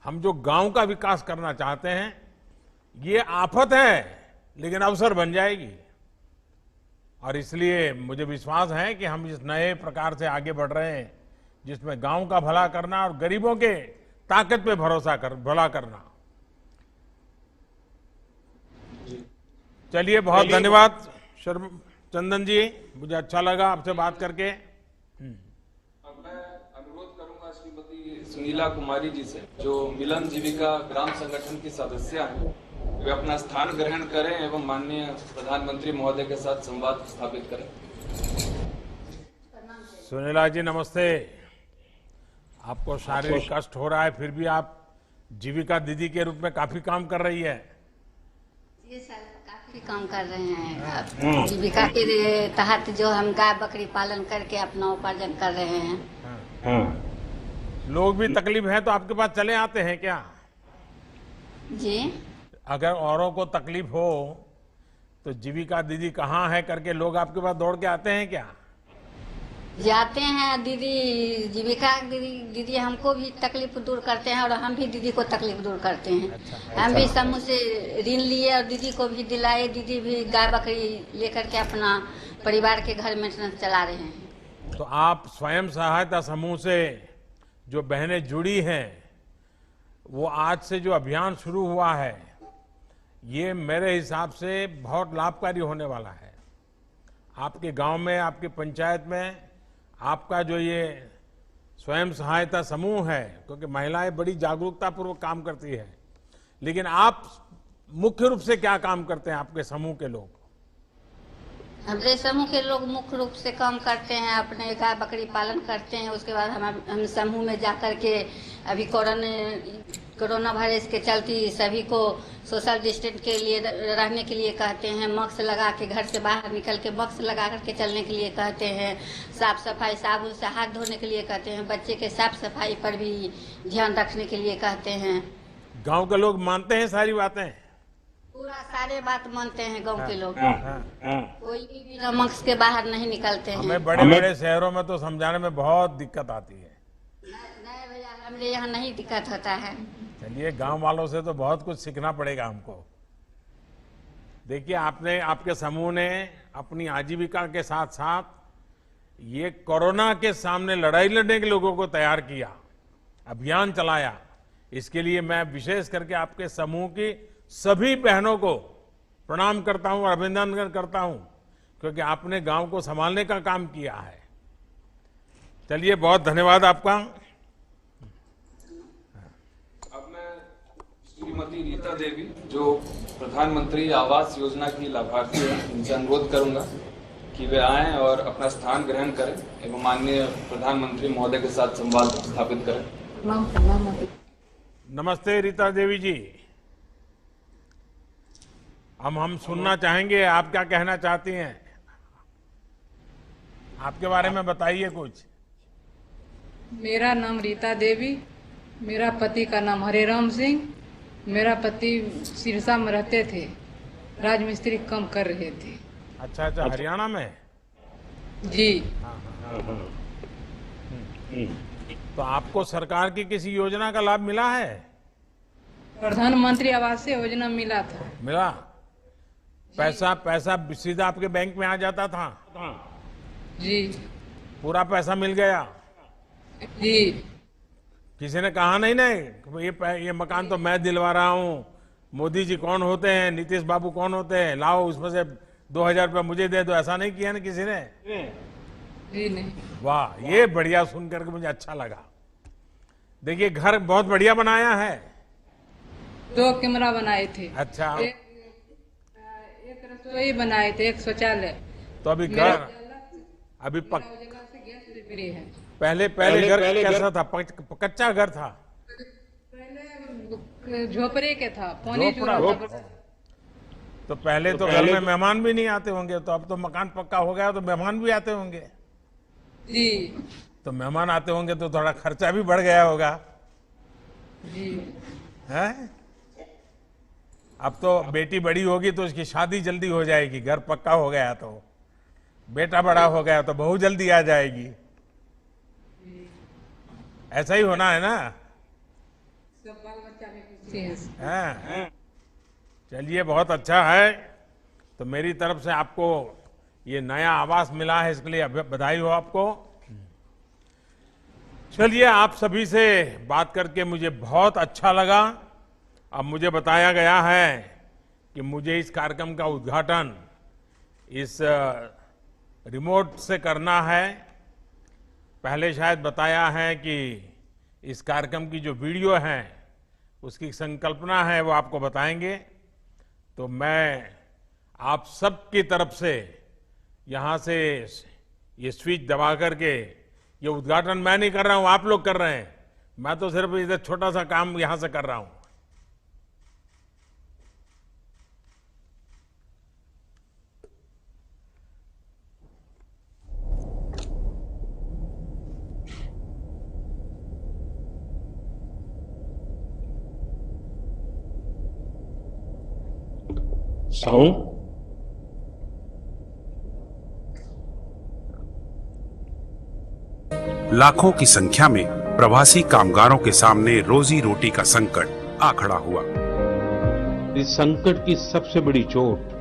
हम जो गांव का विकास करना चाहते हैं, ये आफत है लेकिन अवसर बन जाएगी। और इसलिए मुझे विश्वास है कि हम इस नए प्रकार से आगे बढ़ रहे हैं, जिसमें गांव का भला करना और गरीबों के ताकत पे भला करना। चलिए, बहुत धन्यवाद चंदन जी, मुझे अच्छा लगा आपसे बात करके। अब मैं अनुरोध करूंगा श्रीमती सुनीला कुमारी जी से, जो मिलन जीविका ग्राम संगठन की सदस्य हैं, वे अपना स्थान ग्रहण करें एवं माननीय प्रधानमंत्री महोदय के साथ संवाद स्थापित करें। सुनीला जी नमस्ते। आपको शारीरिक कष्ट हो रहा है, फिर भी आप जीविका दीदी के रूप में काफी काम कर रही है। जी सर, काफी काम कर रहे हैं। जीविका के तहत जो हम गाय बकरी पालन करके अपना उपार्जन कर रहे हैं। लोग भी तकलीफ है तो आपके पास चले आते हैं क्या? जी, अगर औरों को तकलीफ हो तो जीविका दीदी कहाँ है करके लोग आपके पास दौड़ के आते हैं क्या? जाते हैं दीदी, जीविका दीदी हमको भी तकलीफ दूर करते हैं और हम भी दीदी को तकलीफ दूर करते हैं। अच्छा। हम भी समूह से ऋण लिए और दीदी को भी दिलाए। दीदी भी गाय बकरी लेकर के अपना परिवार के घर मेंटेनेंस चला रहे हैं। तो आप स्वयं सहायता समूह से जो बहनें जुड़ी हैं, वो आज से जो अभियान शुरू हुआ है, ये मेरे हिसाब से बहुत लाभकारी होने वाला है। आपके गांव में, आपकी पंचायत में आपका जो ये स्वयं सहायता समूह है, क्योंकि महिलाएं बड़ी जागरूकता पूर्वक काम करती है, लेकिन आप मुख्य रूप से क्या काम करते हैं? आपके समूह के लोग, हमारे समूह के लोग मुख्य रूप से काम करते हैं, अपने गाय बकरी पालन करते हैं। उसके बाद हम समूह में जाकर के अभी कोरोना वायरस के चलते सभी को सोशल डिस्टेंस के लिए रहने के लिए कहते हैं, मास्क लगा के घर से बाहर निकल के मास्क लगा करके चलने के लिए कहते हैं, साफ सफाई साबुन से हाथ धोने के लिए कहते हैं, बच्चे के साफ सफाई पर भी ध्यान रखने के लिए कहते हैं। गांव के लोग मानते हैं सारी बातें? पूरा सारे बात मानते हैं गांव के लोग। कोई भी बिना मास्क के बाहर नहीं निकलते हैं। हमें बड़े बड़े शहरों में तो समझाने में बहुत दिक्कत आती है। नहीं भैया, हमारे यहाँ नहीं दिक्कत होता है। चलिए, गांव वालों से तो बहुत कुछ सीखना पड़ेगा हमको। देखिए, आपके समूह ने अपनी आजीविका के साथ साथ ये कोरोना के सामने लड़ाई लड़ने के लोगों को तैयार किया, अभियान चलाया। इसके लिए मैं विशेष करके आपके समूह की सभी बहनों को प्रणाम करता हूं और अभिनंदन करता हूं, क्योंकि आपने गांव को संभालने का काम किया है। चलिए, बहुत धन्यवाद आपका। श्रीमती रीता देवी जो प्रधानमंत्री आवास योजना की लाभार्थी है, इनसे अनुरोध करूंगा कि वे आएं और अपना स्थान ग्रहण करें एवं माननीय प्रधानमंत्री महोदय के साथ संवाद स्थापित करें। नमस्ते रीता देवी जी। हम सुनना चाहेंगे आप क्या कहना चाहती हैं, आपके बारे में बताइए कुछ। मेरा नाम रीता देवी, मेरा पति का नाम हरेराम सिंह। मेरा पति सिरसा में रहते थे, राजमिस्त्री काम कर रहे थे। अच्छा, हरियाणा में जी। तो आपको सरकार की किसी योजना का लाभ मिला है? प्रधानमंत्री आवास योजना मिला था। मिला? पैसा सीधा आपके बैंक में आ जाता था? जी। पूरा पैसा मिल गया? जी। किसी ने कहा नहीं ये मकान तो मैं दिलवा रहा हूँ, मोदी जी कौन होते हैं, नीतीश बाबू कौन होते हैं, लाओ उसमें से 2000 रुपये मुझे दे दो, ऐसा नहीं किया ना किसी ने? जी नहीं। वाह, ये बढ़िया सुन करके मुझे अच्छा लगा। देखिए घर बहुत बढ़िया बनाया है। 2 कमरा बनाए थे। अच्छा। एक रसोई बनाए थे, एक शौचालय। तो अभी घर अभी पहले घर कैसा था? कच्चा घर था? पहले झोपड़े के था, पानी जुड़ा था। तो पहले तो घर में मेहमान भी नहीं आते होंगे, तो अब तो मकान पक्का हो गया तो मेहमान भी आते होंगे। जी। तो मेहमान आते होंगे तो थोड़ा खर्चा भी बढ़ गया होगा। जी। है? अब तो बेटी बड़ी होगी तो उसकी शादी जल्दी हो जाएगी, घर पक्का हो गया तो। बेटा बड़ा हो गया तो बहू जल्दी आ जाएगी। ऐसा ही होना है ना? सब बाल बच्चा भी खुशी है। चलिए, बहुत अच्छा है। तो मेरी तरफ से आपको ये नया आवास मिला है, इसके लिए बधाई हो आपको। चलिए, आप सभी से बात करके मुझे बहुत अच्छा लगा। अब मुझे बताया गया है कि मुझे इस कार्यक्रम का उद्घाटन इस रिमोट से करना है। पहले शायद बताया है कि इस कार्यक्रम की जो वीडियो है उसकी संकल्पना है वो आपको बताएंगे। तो मैं आप सबकी तरफ से यहाँ से ये स्विच दबा करके, ये उद्घाटन मैं नहीं कर रहा हूँ, आप लोग कर रहे हैं, मैं तो सिर्फ इधर छोटा सा काम यहाँ से कर रहा हूँ। लाखों की संख्या में प्रवासी कामगारों के सामने रोजी रोटी का संकट आ खड़ा हुआ। इस संकट की सबसे बड़ी चोट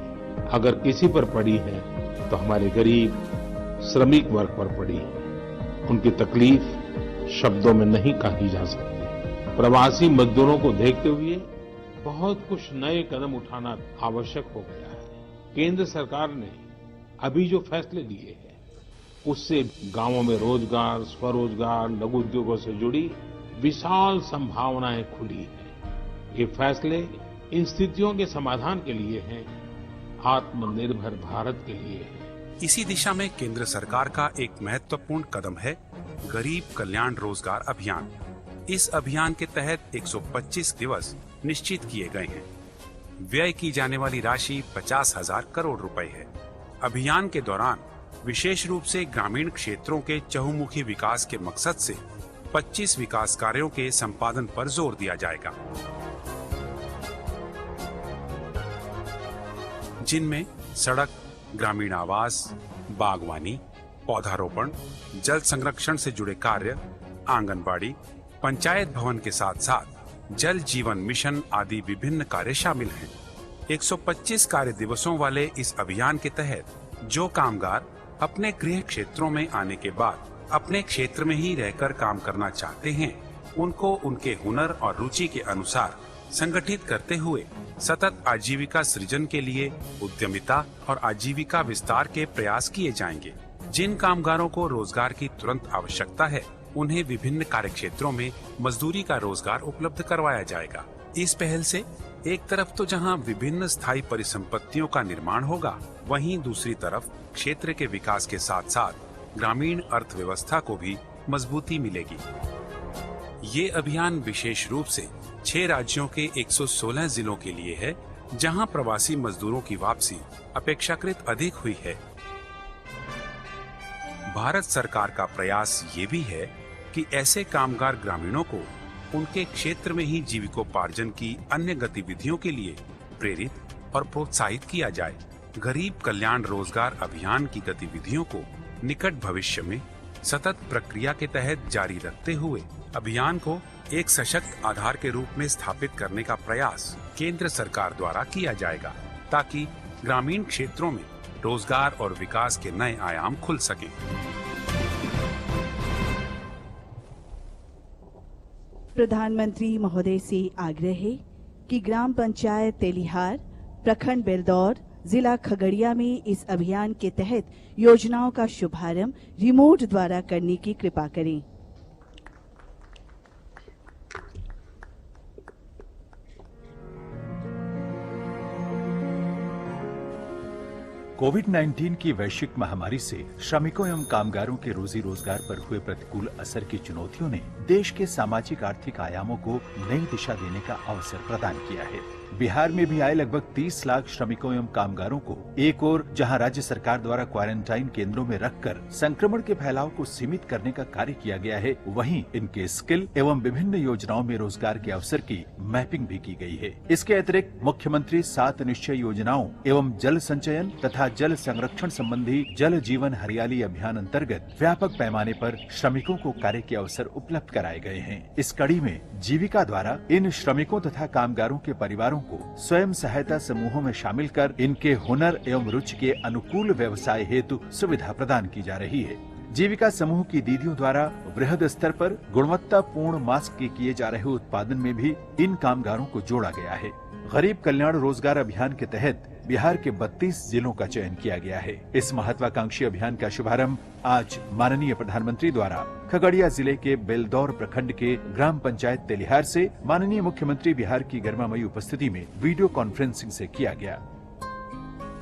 अगर किसी पर पड़ी है तो हमारे गरीब श्रमिक वर्ग पर पड़ी है। उनकी तकलीफ शब्दों में नहीं कही जा सकती। प्रवासी मजदूरों को देखते हुए बहुत कुछ नए कदम उठाना आवश्यक हो गया है। केंद्र सरकार ने अभी जो फैसले लिए हैं उससे गांवों में रोजगार, स्वरोजगार, लघु उद्योगों से जुड़ी विशाल संभावनाएं खुली हैं। ये फैसले इन स्थितियों के समाधान के लिए हैं, आत्मनिर्भर भारत के लिए है। इसी दिशा में केंद्र सरकार का एक महत्वपूर्ण कदम है गरीब कल्याण रोजगार अभियान। इस अभियान के तहत 125 दिवस निश्चित किए गए हैं। व्यय की जाने वाली राशि 50,000 करोड़ रुपए है। अभियान के दौरान विशेष रूप से ग्रामीण क्षेत्रों के चहुमुखी विकास के मकसद से 25 विकास कार्यों के संपादन पर जोर दिया जाएगा, जिनमें सड़क, ग्रामीण आवास, बागवानी, पौधारोपण, जल संरक्षण से जुड़े कार्य, आंगनबाड़ी, पंचायत भवन के साथ साथ जल जीवन मिशन आदि विभिन्न कार्य शामिल हैं। 125 कार्य दिवसों वाले इस अभियान के तहत जो कामगार अपने गृह क्षेत्रों में आने के बाद अपने क्षेत्र में ही रहकर काम करना चाहते हैं, उनको उनके हुनर और रुचि के अनुसार संगठित करते हुए सतत आजीविका सृजन के लिए उद्यमिता और आजीविका विस्तार के प्रयास किए जाएंगे। जिन कामगारों को रोजगार की तुरंत आवश्यकता है, उन्हें विभिन्न कार्य क्षेत्रों में मजदूरी का रोजगार उपलब्ध करवाया जाएगा। इस पहल से एक तरफ तो जहां विभिन्न स्थायी परिसंपत्तियों का निर्माण होगा, वहीं दूसरी तरफ क्षेत्र के विकास के साथ साथ ग्रामीण अर्थव्यवस्था को भी मजबूती मिलेगी। ये अभियान विशेष रूप से 6 राज्यों के 116 जिलों के लिए है, जहां प्रवासी मजदूरों की वापसी अपेक्षाकृत अधिक हुई है। भारत सरकार का प्रयास ये भी है कि ऐसे कामगार ग्रामीणों को उनके क्षेत्र में ही जीविकोपार्जन की अन्य गतिविधियों के लिए प्रेरित और प्रोत्साहित किया जाए। गरीब कल्याण रोजगार अभियान की गतिविधियों को निकट भविष्य में सतत प्रक्रिया के तहत जारी रखते हुए अभियान को एक सशक्त आधार के रूप में स्थापित करने का प्रयास केंद्र सरकार द्वारा किया जाएगा, ताकि ग्रामीण क्षेत्रों में रोजगार और विकास के नए आयाम खुल सके। प्रधानमंत्री महोदय से आग्रह है कि ग्राम पंचायत तेलिहार, प्रखंड बेलदौर, जिला खगड़िया में इस अभियान के तहत योजनाओं का शुभारंभ रिमोट द्वारा करने की कृपा करें। कोविड-19 की वैश्विक महामारी से श्रमिकों एवं कामगारों के रोजी रोजगार पर हुए प्रतिकूल असर की चुनौतियों ने देश के सामाजिक आर्थिक आयामों को नई दिशा देने का अवसर प्रदान किया है। बिहार में भी आए लगभग 30 लाख श्रमिकों एवं कामगारों को एक ओर जहां राज्य सरकार द्वारा क्वारंटाइन केंद्रों में रखकर संक्रमण के फैलाव को सीमित करने का कार्य किया गया है, वहीं इनके स्किल एवं विभिन्न योजनाओं में रोजगार के अवसर की मैपिंग भी की गई है। इसके अतिरिक्त मुख्यमंत्री 7 निश्चय योजनाओं एवं जल संचयन तथा जल संरक्षण संबंधी जल जीवन हरियाली अभियान अंतर्गत व्यापक पैमाने पर श्रमिकों को कार्य के अवसर उपलब्ध कराए गए हैं। इस कड़ी में जीविका द्वारा इन श्रमिकों तथा कामगारों के परिवारों को स्वयं सहायता समूहों में शामिल कर इनके हुनर एवं रुचि के अनुकूल व्यवसाय हेतु सुविधा प्रदान की जा रही है। जीविका समूह की दीदियों द्वारा वृहद स्तर पर गुणवत्तापूर्ण मास्क के किए जा रहे उत्पादन में भी इन कामगारों को जोड़ा गया है। गरीब कल्याण रोजगार अभियान के तहत बिहार के 32 जिलों का चयन किया गया है। इस महत्वाकांक्षी अभियान का शुभारंभ आज माननीय प्रधानमंत्री द्वारा खगड़िया जिले के बेलदौर प्रखंड के ग्राम पंचायत तेलिहार से माननीय मुख्यमंत्री बिहार की गरिमामयी उपस्थिति में वीडियो कॉन्फ्रेंसिंग से किया गया।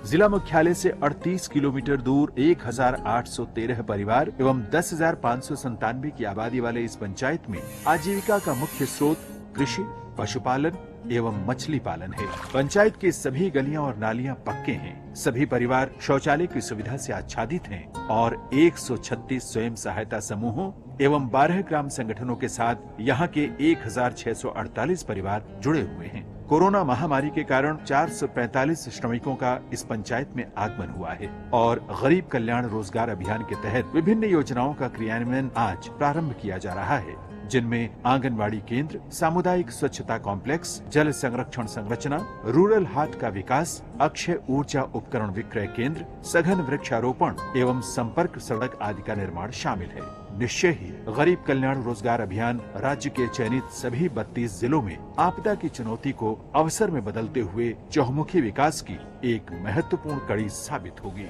जिला मुख्यालय से 38 किलोमीटर दूर 1813 परिवार एवं 10,597 की आबादी वाले इस पंचायत में आजीविका का मुख्य स्रोत कृषि, पशुपालन एवं मछली पालन है। पंचायत की सभी गलियां और नालियां पक्के हैं। सभी परिवार शौचालय की सुविधा से आच्छादित हैं और 136 स्वयं सहायता समूहों एवं 12 ग्राम संगठनों के साथ यहाँ के 1648 परिवार जुड़े हुए हैं। कोरोना महामारी के कारण 445 श्रमिकों का इस पंचायत में आगमन हुआ है और गरीब कल्याण रोजगार अभियान के तहत विभिन्न योजनाओं का क्रियान्वयन आज प्रारंभ किया जा रहा है, जिनमें आंगनबाड़ी केंद्र, सामुदायिक स्वच्छता कॉम्प्लेक्स, जल संरक्षण संरचना, रूरल हाट का विकास, अक्षय ऊर्जा उपकरण विक्रय केंद्र, सघन वृक्षारोपण एवं संपर्क सड़क आदि का निर्माण शामिल है। निश्चय ही गरीब कल्याण रोजगार अभियान राज्य के चयनित सभी 32 जिलों में आपदा की चुनौती को अवसर में बदलते हुए चहुमुखी विकास की एक महत्वपूर्ण कड़ी साबित होगी।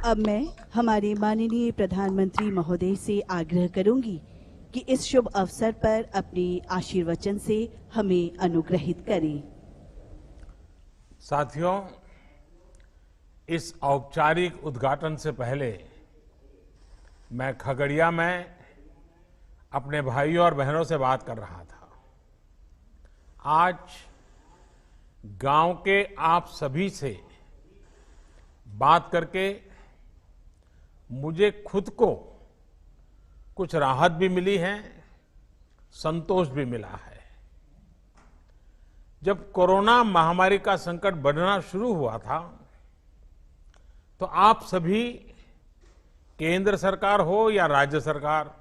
अब मैं हमारे माननीय प्रधानमंत्री महोदय से आग्रह करूंगी कि इस शुभ अवसर पर अपने आशीर्वचन से हमें अनुग्रहित करें। साथियों, इस औपचारिक उद्घाटन से पहले मैं खगड़िया में अपने भाइयों और बहनों से बात कर रहा था। आज गांव के आप सभी से बात करके मुझे खुद को कुछ राहत भी मिली है, संतोष भी मिला है। जब कोरोना महामारी का संकट बढ़ना शुरू हुआ था तो आप सभी, केंद्र सरकार हो या राज्य सरकार,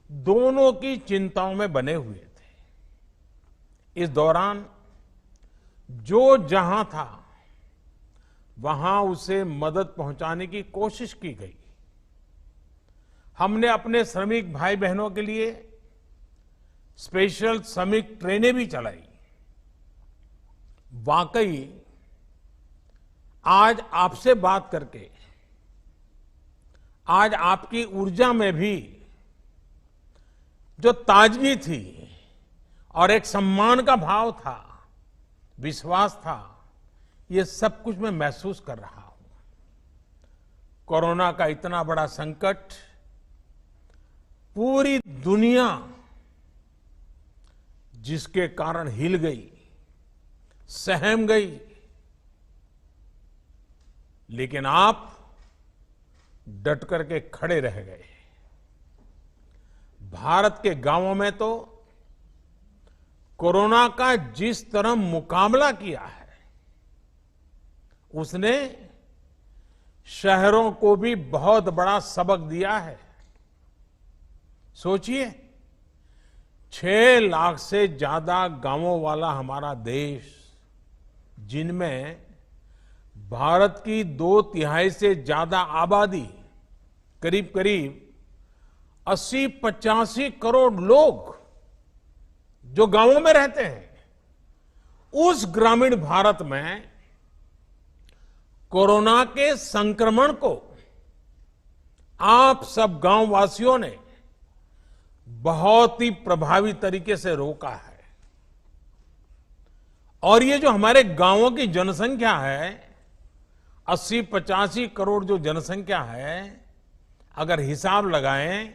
दोनों की चिंताओं में बने हुए थे। इस दौरान जो जहां था वहां उसे मदद पहुंचाने की कोशिश की गई। हमने अपने श्रमिक भाई बहनों के लिए स्पेशल श्रमिक ट्रेनें भी चलाई। वाकई आज आपसे बात करके, आज आपकी ऊर्जा में भी जो ताजगी थी और एक सम्मान का भाव था, विश्वास था, ये सब कुछ मैं महसूस कर रहा हूं। कोरोना का इतना बड़ा संकट, पूरी दुनिया जिसके कारण हिल गई, सहम गई, लेकिन आप डट करके खड़े रह गए। भारत के गांवों में तो कोरोना का जिस तरह मुकाबला किया है, उसने शहरों को भी बहुत बड़ा सबक दिया है। सोचिए, 6 लाख से ज्यादा गांवों वाला हमारा देश, जिनमें भारत की 2/3 से ज्यादा आबादी, करीब करीब 80-85 करोड़ लोग जो गांवों में रहते हैं, उस ग्रामीण भारत में कोरोना के संक्रमण को आप सब गांव वासियों ने बहुत ही प्रभावी तरीके से रोका है। और ये जो हमारे गांवों की जनसंख्या है, 80-85 करोड़ जो जनसंख्या है, अगर हिसाब लगाएं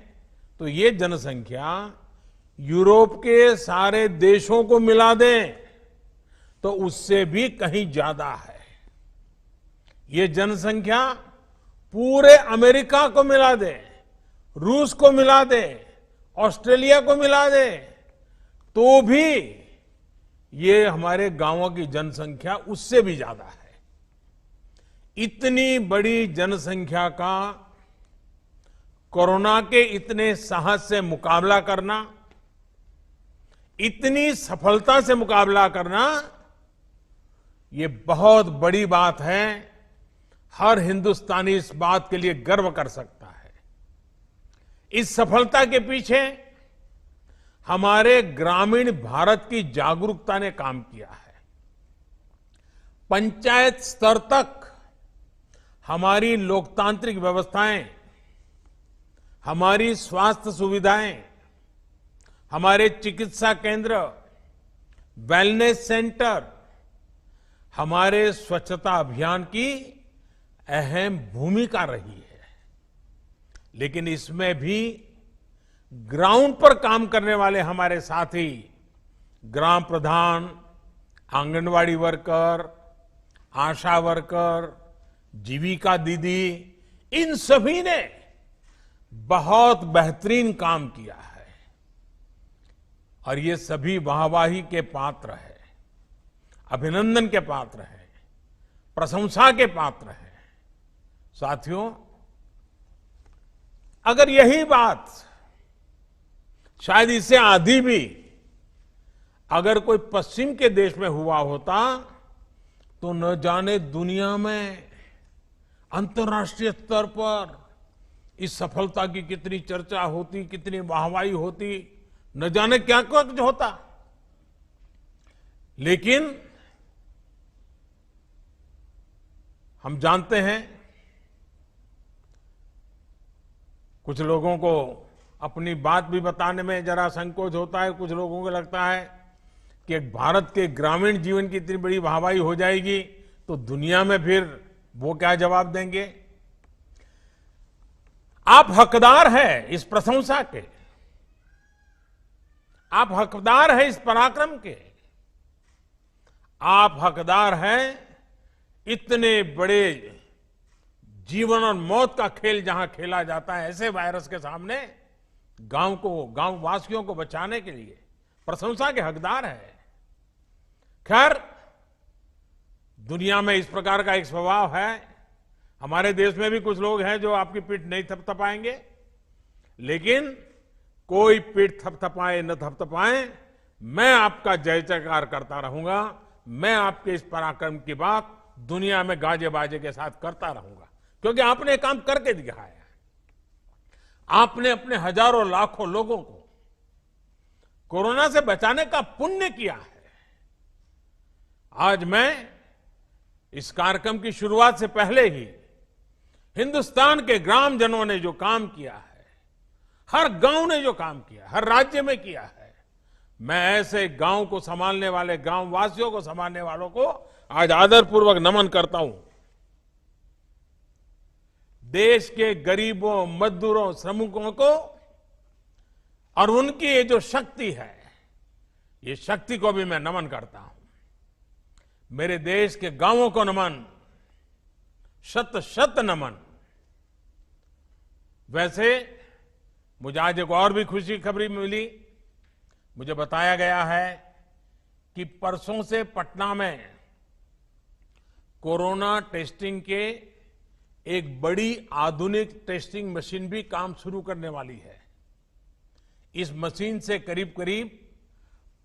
तो ये जनसंख्या यूरोप के सारे देशों को मिला दें तो उससे भी कहीं ज्यादा है। ये जनसंख्या पूरे अमेरिका को मिला दे, रूस को मिला दे, ऑस्ट्रेलिया को मिला दे, तो भी ये हमारे गांवों की जनसंख्या उससे भी ज्यादा है। इतनी बड़ी जनसंख्या का कोरोना के इतने साहस से मुकाबला करना, इतनी सफलता से मुकाबला करना, ये बहुत बड़ी बात है। हर हिंदुस्तानी इस बात के लिए गर्व कर सकता है। इस सफलता के पीछे हमारे ग्रामीण भारत की जागरूकता ने काम किया है। पंचायत स्तर तक हमारी लोकतांत्रिक व्यवस्थाएं, हमारी स्वास्थ्य सुविधाएं, हमारे चिकित्सा केंद्र, वेलनेस सेंटर, हमारे स्वच्छता अभियान की अहम भूमिका रही है। लेकिन इसमें भी ग्राउंड पर काम करने वाले हमारे साथी, ग्राम प्रधान, आंगनवाड़ी वर्कर, आशा वर्कर, जीविका दीदी, इन सभी ने बहुत बेहतरीन काम किया है और ये सभी वाहवाही के पात्र हैं, अभिनंदन के पात्र हैं, प्रशंसा के पात्र हैं। साथियों, अगर यही बात शायद इससे आधी भी अगर कोई पश्चिम के देश में हुआ होता तो न जाने दुनिया में अंतर्राष्ट्रीय स्तर पर इस सफलता की कितनी चर्चा होती, कितनी वाहवाही होती, न जाने क्या कुछ होता। लेकिन हम जानते हैं, कुछ लोगों को अपनी बात भी बताने में जरा संकोच होता है। कुछ लोगों को लगता है कि भारत के ग्रामीण जीवन की इतनी बड़ी वाहवाही हो जाएगी तो दुनिया में फिर वो क्या जवाब देंगे। आप हकदार हैं इस प्रशंसा के, आप हकदार हैं इस पराक्रम के, आप हकदार हैं इतने बड़े जीवन और मौत का खेल जहां खेला जाता है, ऐसे वायरस के सामने गांव वासियों को बचाने के लिए प्रशंसा के हकदार है। खैर, दुनिया में इस प्रकार का एक स्वभाव है। हमारे देश में भी कुछ लोग हैं जो आपकी पीठ नहीं थपथपाएंगे, लेकिन कोई पीठ थपथपाए न थपथपाए, मैं आपका जय जयकार करता रहूंगा। मैं आपके इस पराक्रम की बात दुनिया में गाजे बाजे के साथ करता रहूंगा, क्योंकि आपने काम करके दिखाया है। आपने अपने हजारों लाखों लोगों को कोरोना से बचाने का पुण्य किया है। आज मैं इस कार्यक्रम की शुरुआत से पहले ही हिंदुस्तान के ग्रामजनों ने जो काम किया है, हर गांव ने जो काम किया, हर राज्य में किया है, मैं ऐसे गांव को संभालने वाले, गांव वासियों को संभालने वालों को आज आदरपूर्वक नमन करता हूं। देश के गरीबों, मजदूरों, श्रमिकों को और उनकी ये जो शक्ति है, ये शक्ति को भी मैं नमन करता हूं। मेरे देश के गांवों को नमन, शत शत नमन। वैसे मुझे आज एक और भी खुशी की खबरी मिली। मुझे बताया गया है कि परसों से पटना में कोरोना टेस्टिंग के एक बड़ी आधुनिक टेस्टिंग मशीन भी काम शुरू करने वाली है। इस मशीन से करीब करीब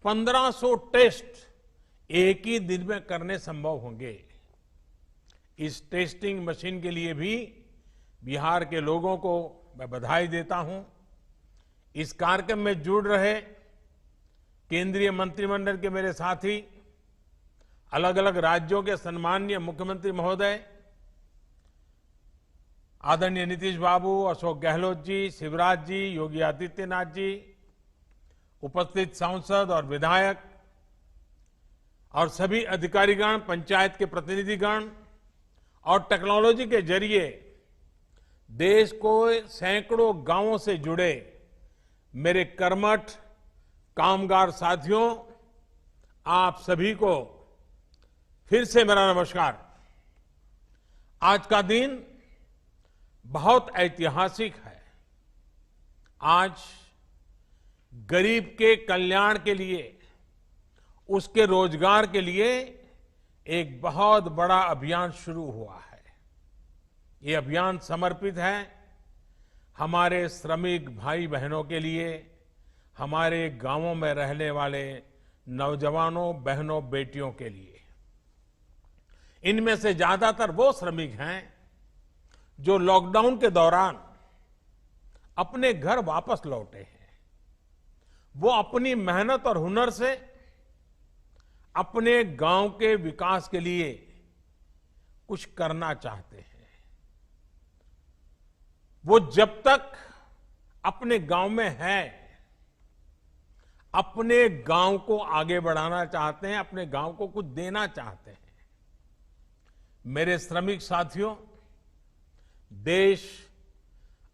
1500 टेस्ट एक ही दिन में करने संभव होंगे। इस टेस्टिंग मशीन के लिए भी बिहार के लोगों को मैं बधाई देता हूं। इस कार्यक्रम में जुड़ रहे केंद्रीय मंत्रिमंडल के मेरे साथी, अलग अलग राज्यों के सम्माननीय मुख्यमंत्री महोदय, आदरणीय नीतीश बाबू, अशोक गहलोत जी, शिवराज जी, योगी आदित्यनाथ जी, उपस्थित सांसद और विधायक और सभी अधिकारीगण, पंचायत के प्रतिनिधिगण और टेक्नोलॉजी के जरिए देश को सैकड़ों गांवों से जुड़े मेरे कर्मठ कामगार साथियों, आप सभी को फिर से मेरा नमस्कार। आज का दिन बहुत ऐतिहासिक है। आज गरीब के कल्याण के लिए, उसके रोजगार के लिए एक बहुत बड़ा अभियान शुरू हुआ है। ये अभियान समर्पित है हमारे श्रमिक भाई बहनों के लिए, हमारे गांवों में रहने वाले नौजवानों, बहनों, बेटियों के लिए। इनमें से ज्यादातर वो श्रमिक हैं जो लॉकडाउन के दौरान अपने घर वापस लौटे हैं। वो अपनी मेहनत और हुनर से अपने गांव के विकास के लिए कुछ करना चाहते हैं। वो जब तक अपने गांव में हैं, अपने गांव को आगे बढ़ाना चाहते हैं, अपने गांव को कुछ देना चाहते हैं। मेरे श्रमिक साथियों, देश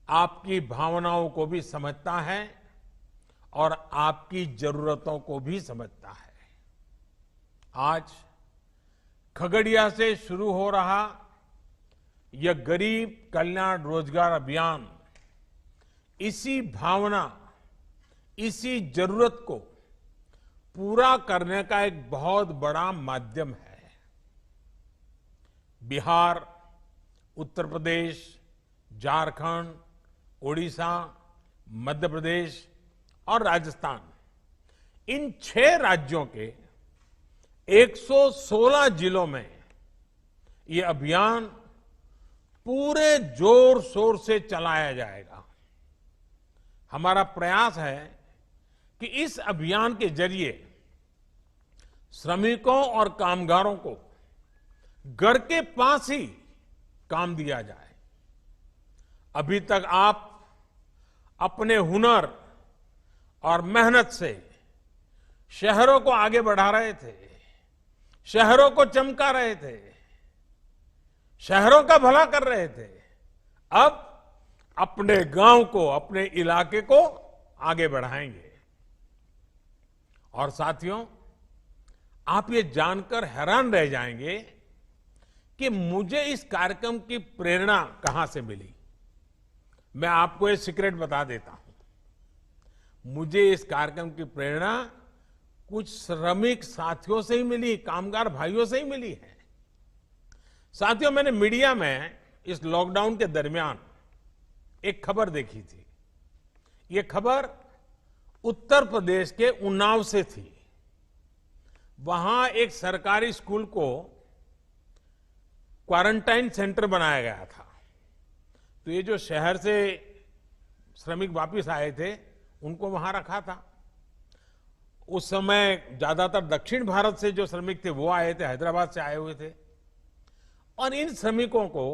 आपकी भावनाओं को भी समझता है और आपकी जरूरतों को भी समझता है। आज खगड़िया से शुरू हो रहा यह गरीब कल्याण रोजगार अभियान इसी भावना, इसी जरूरत को पूरा करने का एक बहुत बड़ा माध्यम है। बिहार, उत्तर प्रदेश, झारखंड, ओडिशा, मध्य प्रदेश और राजस्थान, इन 6 राज्यों के 116 जिलों में ये अभियान पूरे जोर शोर से चलाया जाएगा। हमारा प्रयास है कि इस अभियान के जरिए श्रमिकों और कामगारों को घर के पास ही काम दिया जाए। अभी तक आप अपने हुनर और मेहनत से शहरों को आगे बढ़ा रहे थे, शहरों को चमका रहे थे, शहरों का भला कर रहे थे। अब अपने गांव को, अपने इलाके को आगे बढ़ाएंगे। और साथियों, आप ये जानकर हैरान रह जाएंगे कि मुझे इस कार्यक्रम की प्रेरणा कहां से मिली। मैं आपको एक सीक्रेट बता देता हूं। मुझे इस कार्यक्रम की प्रेरणा कुछ श्रमिक साथियों से ही मिली, कामगार भाइयों से ही मिली है। साथियों, मैंने मीडिया में इस लॉकडाउन के दरमियान एक खबर देखी थी। ये खबर उत्तर प्रदेश के उन्नाव से थी। वहां एक सरकारी स्कूल को क्वारंटाइन सेंटर बनाया गया था। तो ये जो शहर से श्रमिक वापस आए थे उनको वहां रखा था। उस समय ज्यादातर दक्षिण भारत से जो श्रमिक थे वो आए थे, हैदराबाद से आए हुए थे। और इन श्रमिकों को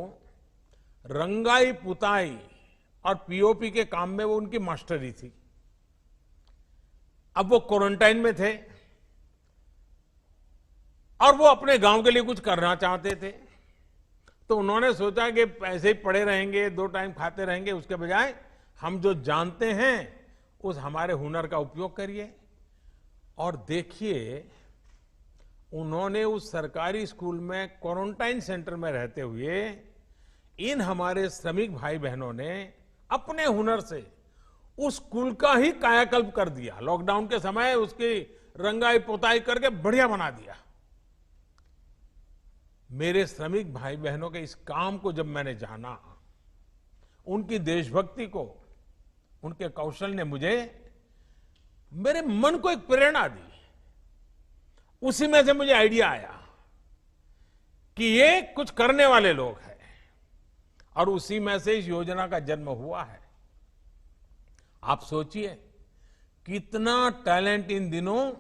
रंगाई पुताई और पीओपी के काम में वो उनकी मास्टरी थी। अब वो क्वारंटाइन में थे और वो अपने गांव के लिए कुछ करना चाहते थे, तो उन्होंने सोचा कि ऐसे ही पड़े रहेंगे, 2 टाइम खाते रहेंगे, उसके बजाय हम जो जानते हैं उस हमारे हुनर का उपयोग करिए। और देखिए, उन्होंने उस सरकारी स्कूल में क्वारंटाइन सेंटर में रहते हुए इन हमारे श्रमिक भाई बहनों ने अपने हुनर से उस स्कूल का ही कायाकल्प कर दिया। लॉकडाउन के समय उसकी रंगाई पुताई करके बढ़िया बना दिया। मेरे श्रमिक भाई बहनों के इस काम को जब मैंने जाना, उनकी देशभक्ति को, उनके कौशल ने मेरे मन को एक प्रेरणा दी। उसी में से मुझे आइडिया आया कि ये कुछ करने वाले लोग हैं, और उसी में से इस योजना का जन्म हुआ है। आप सोचिए कितना टैलेंट इन दिनों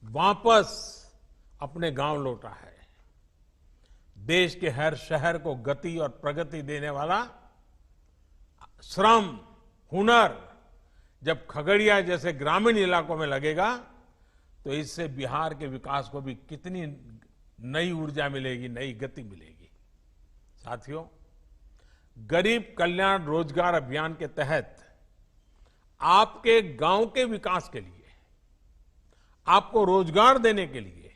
वापस अपने गांव लौटा है। देश के हर शहर को गति और प्रगति देने वाला श्रम, हुनर जब खगड़िया जैसे ग्रामीण इलाकों में लगेगा तो इससे बिहार के विकास को भी कितनी नई ऊर्जा मिलेगी, नई गति मिलेगी। साथियों, गरीब कल्याण रोजगार अभियान के तहत आपके गांव के विकास के लिए, आपको रोजगार देने के लिए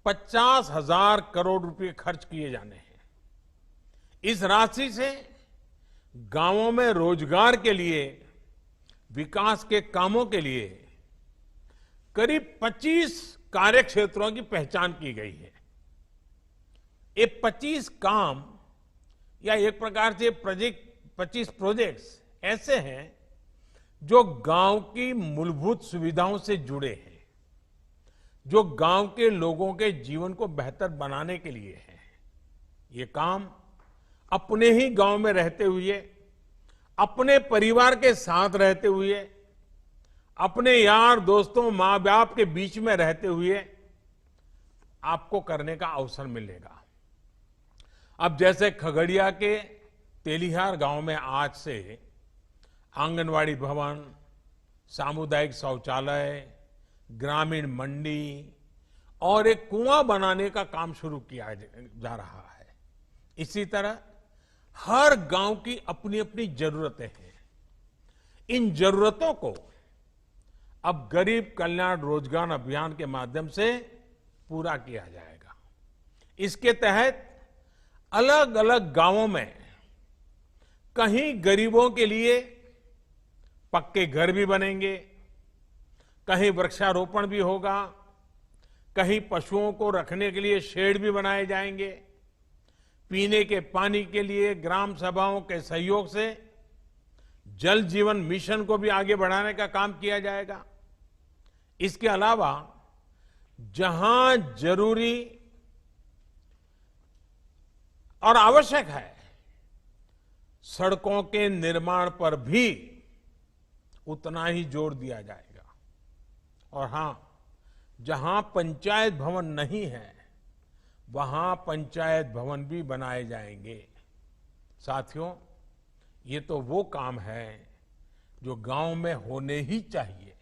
50,000 करोड़ रुपए खर्च किए जाने हैं। इस राशि से गांवों में रोजगार के लिए, विकास के कामों के लिए करीब 25 कार्य क्षेत्रों की पहचान की गई है। ये 25 काम या एक प्रकार से 25 प्रोजेक्ट्स ऐसे हैं जो गांव की मूलभूत सुविधाओं से जुड़े हैं, जो गांव के लोगों के जीवन को बेहतर बनाने के लिए है। ये काम अपने ही गांव में रहते हुए, अपने परिवार के साथ रहते हुए, अपने यार दोस्तों, मां बाप के बीच में रहते हुए आपको करने का अवसर मिलेगा। अब जैसे खगड़िया के तेलिहार गांव में आज से आंगनवाड़ी भवन, सामुदायिक शौचालय, ग्रामीण मंडी और एक कुआं बनाने का काम शुरू किया जा रहा है। इसी तरह हर गांव की अपनी अपनी जरूरतें हैं। इन जरूरतों को अब गरीब कल्याण रोजगार अभियान के माध्यम से पूरा किया जाएगा। इसके तहत अलग अलग गांवों में कहीं गरीबों के लिए पक्के घर भी बनेंगे, कहीं वृक्षारोपण भी होगा, कहीं पशुओं को रखने के लिए शेड भी बनाए जाएंगे, पीने के पानी के लिए ग्राम सभाओं के सहयोग से जल जीवन मिशन को भी आगे बढ़ाने का काम किया जाएगा। इसके अलावा जहां जरूरी और आवश्यक है, सड़कों के निर्माण पर भी उतना ही जोर दिया जाएगा। और हां, जहां पंचायत भवन नहीं है वहां पंचायत भवन भी बनाए जाएंगे। साथियों, ये तो वो काम है जो गांव में होने ही चाहिए,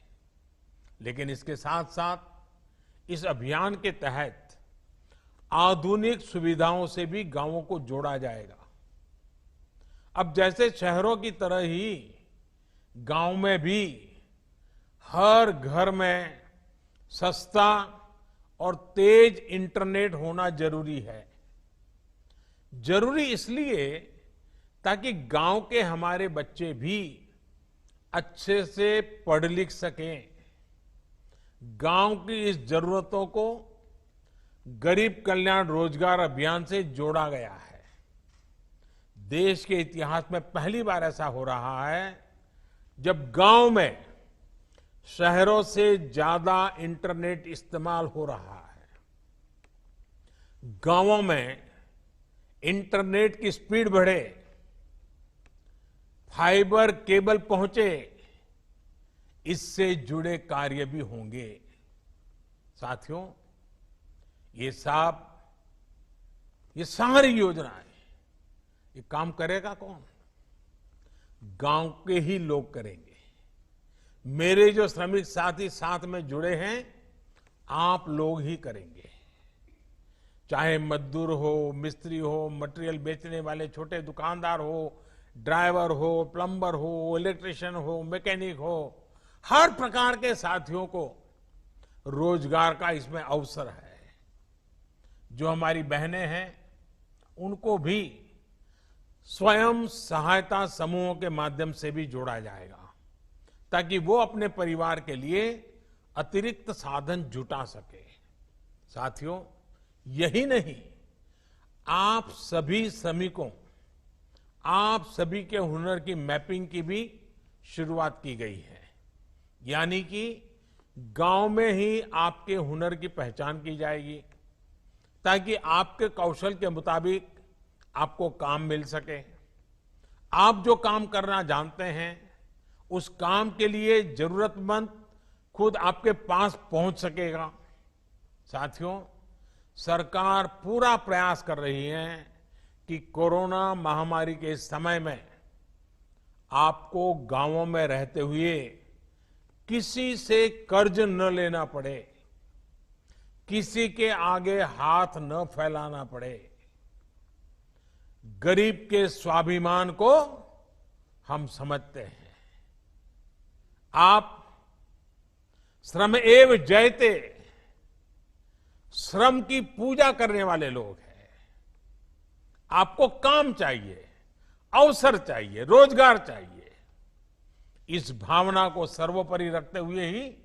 लेकिन इसके साथ साथ इस अभियान के तहत आधुनिक सुविधाओं से भी गांवों को जोड़ा जाएगा। अब जैसे शहरों की तरह ही गांव में भी हर घर में सस्ता और तेज इंटरनेट होना जरूरी है। जरूरी इसलिए ताकि गांव के हमारे बच्चे भी अच्छे से पढ़ लिख सकें। गांव की इस जरूरतों को गरीब कल्याण रोजगार अभियान से जोड़ा गया है। देश के इतिहास में पहली बार ऐसा हो रहा है जब गांव में शहरों से ज्यादा इंटरनेट इस्तेमाल हो रहा है। गांवों में इंटरनेट की स्पीड बढ़े, फाइबर केबल पहुंचे, इससे जुड़े कार्य भी होंगे। साथियों, ये सारी योजनाएं, ये काम करेगा कौन? गांव के ही लोग करेंगे। मेरे जो श्रमिक साथी साथ में जुड़े हैं, आप लोग ही करेंगे। चाहे मजदूर हो, मिस्त्री हो, मटेरियल बेचने वाले छोटे दुकानदार हो, ड्राइवर हो, प्लम्बर हो, इलेक्ट्रिशियन हो, मैकेनिक हो, हर प्रकार के साथियों को रोजगार का इसमें अवसर है। जो हमारी बहनें हैं, उनको भी स्वयं सहायता समूहों के माध्यम से भी जोड़ा जाएगा, ताकि वो अपने परिवार के लिए अतिरिक्त साधन जुटा सके। साथियों, यही नहीं, आप सभी श्रमिकों, आप सभी के हुनर की मैपिंग की भी शुरुआत की गई है। यानी कि गांव में ही आपके हुनर की पहचान की जाएगी, ताकि आपके कौशल के मुताबिक आपको काम मिल सके। आप जो काम करना जानते हैं, उस काम के लिए जरूरतमंद खुद आपके पास पहुंच सकेगा। साथियों, सरकार पूरा प्रयास कर रही है कि कोरोना महामारी के इस समय में आपको गांवों में रहते हुए किसी से कर्ज न लेना पड़े, किसी के आगे हाथ न फैलाना पड़े। गरीब के स्वाभिमान को हम समझते हैं। आप श्रम एव जयते, श्रम की पूजा करने वाले लोग हैं। आपको काम चाहिए, अवसर चाहिए, रोजगार चाहिए। इस भावना को सर्वोपरि रखते हुए ही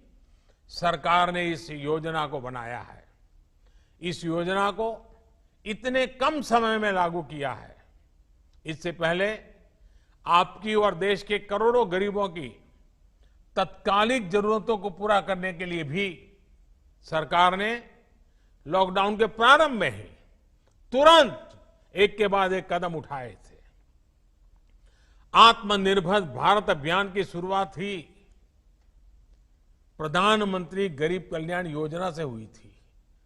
सरकार ने इस योजना को बनाया है। इस योजना को इतने कम समय में लागू किया है। इससे पहले आपकी और देश के करोड़ों गरीबों की तत्कालिक जरूरतों को पूरा करने के लिए भी सरकार ने लॉकडाउन के प्रारंभ में ही तुरंत एक के बाद एक कदम उठाए थे। आत्मनिर्भर भारत अभियान की शुरुआत ही प्रधानमंत्री गरीब कल्याण योजना से हुई थी।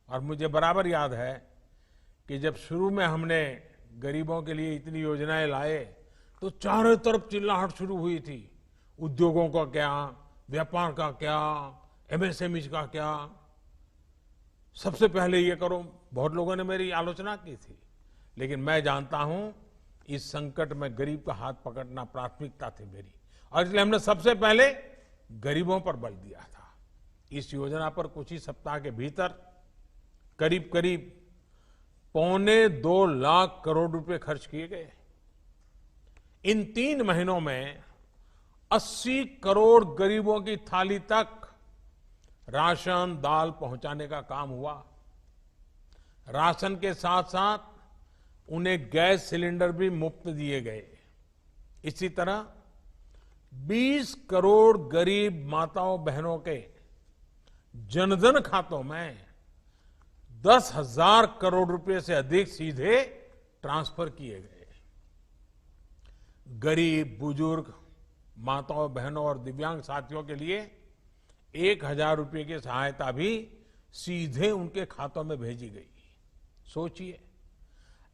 और मुझे बराबर याद है कि जब शुरू में हमने गरीबों के लिए इतनी योजनाएं लाए, तो चारों तरफ चिल्लाहट शुरू हुई थी। उद्योगों का क्या, व्यापार का क्या, एमएसएमई का क्या, सबसे पहले ये करो। बहुत लोगों ने मेरी आलोचना की थी, लेकिन मैं जानता हूं इस संकट में गरीब का हाथ पकड़ना प्राथमिकता थी मेरी, और इसलिए हमने सबसे पहले गरीबों पर बल दिया था। इस योजना पर कुछ ही सप्ताह के भीतर करीब करीब 2.25 लाख करोड़ रुपए खर्च किए गए। इन 3 महीनों में 80 करोड़ गरीबों की थाली तक राशन, दाल पहुंचाने का काम हुआ। राशन के साथ साथ उन्हें गैस सिलेंडर भी मुफ्त दिए गए। इसी तरह 20 करोड़ गरीब माताओं बहनों के जनधन खातों में 10,000 करोड़ रुपए से अधिक सीधे ट्रांसफर किए गए। गरीब, बुजुर्ग, माताओं बहनों और दिव्यांग साथियों के लिए 1,000 रुपए की सहायता भी सीधे उनके खातों में भेजी गई। सोचिए,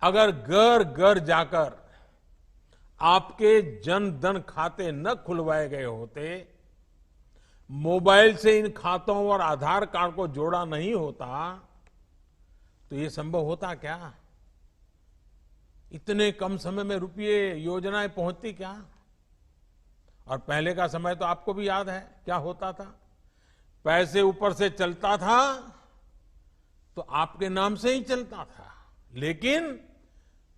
अगर घर घर जाकर आपके जन धन खाते न खुलवाए गए होते, मोबाइल से इन खातों और आधार कार्ड को जोड़ा नहीं होता, तो ये संभव होता क्या? इतने कम समय में रुपये योजनाएं पहुंचती क्या? और पहले का समय तो आपको भी याद है क्या होता था। पैसे ऊपर से चलता था तो आपके नाम से ही चलता था, लेकिन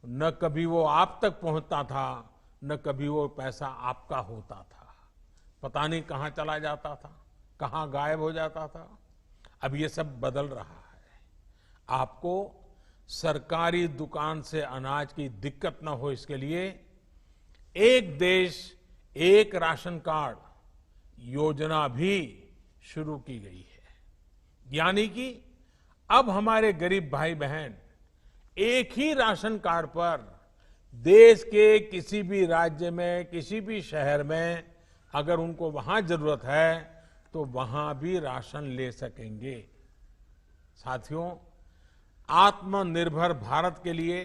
न कभी वो आप तक पहुंचता था, न कभी वो पैसा आपका होता था। पता नहीं कहां चला जाता था, कहां गायब हो जाता था। अब ये सब बदल रहा है। आपको सरकारी दुकान से अनाज की दिक्कत न हो, इसके लिए एक देश एक राशन कार्ड योजना भी शुरू की गई है। यानी कि अब हमारे गरीब भाई बहन एक ही राशन कार्ड पर देश के किसी भी राज्य में, किसी भी शहर में अगर उनको वहां जरूरत है तो वहां भी राशन ले सकेंगे। साथियों, आत्मनिर्भर भारत के लिए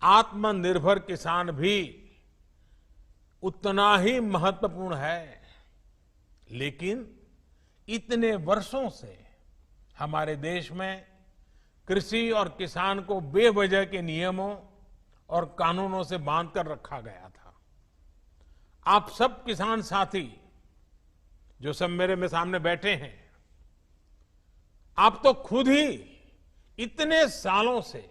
आत्मनिर्भर किसान भी उतना ही महत्वपूर्ण है। लेकिन इतने वर्षों से हमारे देश में कृषि और किसान को बेवजह के नियमों और कानूनों से बांधकर रखा गया था। आप सब किसान साथी जो सब मेरे सामने बैठे हैं, आप तो खुद ही इतने सालों से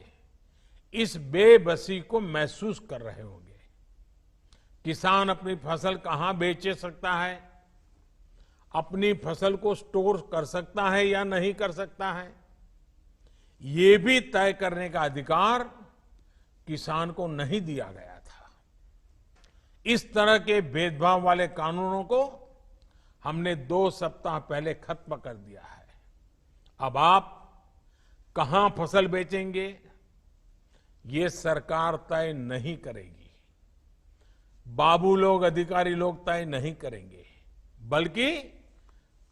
इस बेबसी को महसूस कर रहे होंगे। किसान अपनी फसल कहां बेच सकता है, अपनी फसल को स्टोर कर सकता है या नहीं कर सकता है, ये भी तय करने का अधिकार किसान को नहीं दिया गया था। इस तरह के भेदभाव वाले कानूनों को हमने 2 सप्ताह पहले खत्म कर दिया है। अब आप कहां फसल बेचेंगे, ये सरकार तय नहीं करेगी, बाबू लोग, अधिकारी लोग तय नहीं करेंगे, बल्कि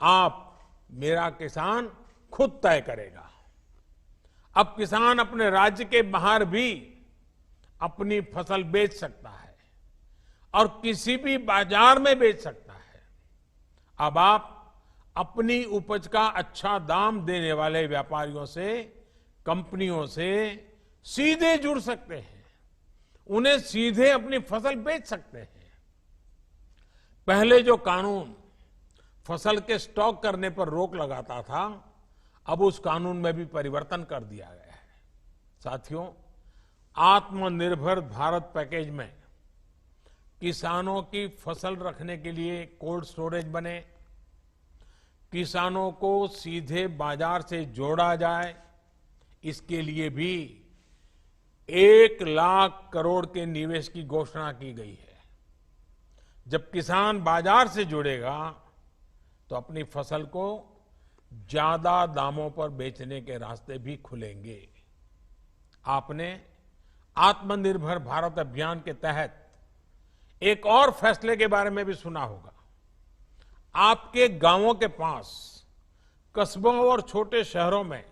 आप, मेरा किसान खुद तय करेगा। अब किसान अपने राज्य के बाहर भी अपनी फसल बेच सकता है और किसी भी बाजार में बेच सकता है। अब आप अपनी उपज का अच्छा दाम देने वाले व्यापारियों से, कंपनियों से सीधे जुड़ सकते हैं, उन्हें सीधे अपनी फसल बेच सकते हैं। पहले जो कानून फसल के स्टॉक करने पर रोक लगाता था, अब उस कानून में भी परिवर्तन कर दिया गया है। साथियों, आत्मनिर्भर भारत पैकेज में किसानों की फसल रखने के लिए कोल्ड स्टोरेज बने, किसानों को सीधे बाजार से जोड़ा जाए, इसके लिए भी 1 लाख करोड़ के निवेश की घोषणा की गई है। जब किसान बाजार से जुड़ेगा तो अपनी फसल को ज्यादा दामों पर बेचने के रास्ते भी खुलेंगे। आपने आत्मनिर्भर भारत अभियान के तहत एक और फैसले के बारे में भी सुना होगा। आपके गांवों के पास, कस्बों और छोटे शहरों में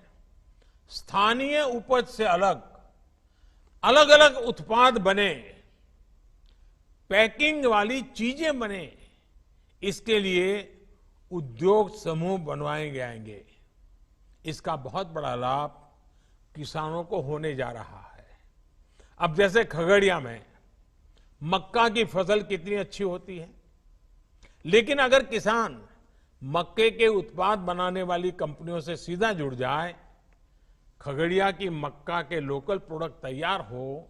स्थानीय उपज से अलग अलग उत्पाद बने, पैकिंग वाली चीजें बने, इसके लिए उद्योग समूह बनवाए जाएंगे। इसका बहुत बड़ा लाभ किसानों को होने जा रहा है। अब जैसे खगड़िया में मक्का की फसल कितनी अच्छी होती है, लेकिन अगर किसान मक्के के उत्पाद बनाने वाली कंपनियों से सीधा जुड़ जाए, खगड़िया की मक्का के लोकल प्रोडक्ट तैयार हो,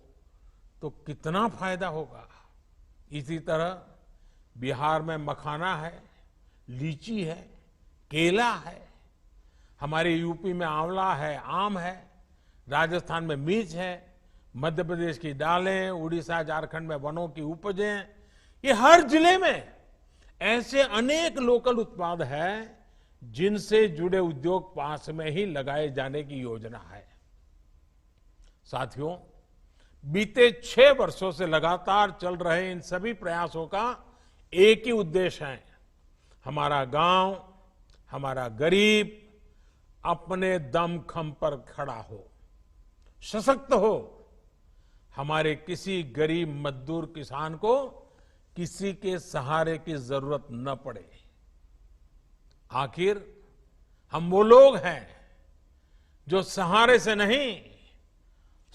तो कितना फायदा होगा। इसी तरह बिहार में मखाना है, लीची है, केला है, हमारे यूपी में आंवला है, आम है, राजस्थान में मिर्च है, मध्य प्रदेश की दालें, उड़ीसा झारखंड में वनों की उपजें, ये हर जिले में ऐसे अनेक लोकल उत्पाद हैं जिनसे जुड़े उद्योग पास में ही लगाए जाने की योजना है। साथियों, बीते 6 वर्षों से लगातार चल रहे इन सभी प्रयासों का एक ही उद्देश्य है, हमारा गांव, हमारा गरीब अपने दमखम पर खड़ा हो, सशक्त हो, हमारे किसी गरीब मजदूर किसान को किसी के सहारे की जरूरत न पड़े। आखिर हम वो लोग हैं जो सहारे से नहीं,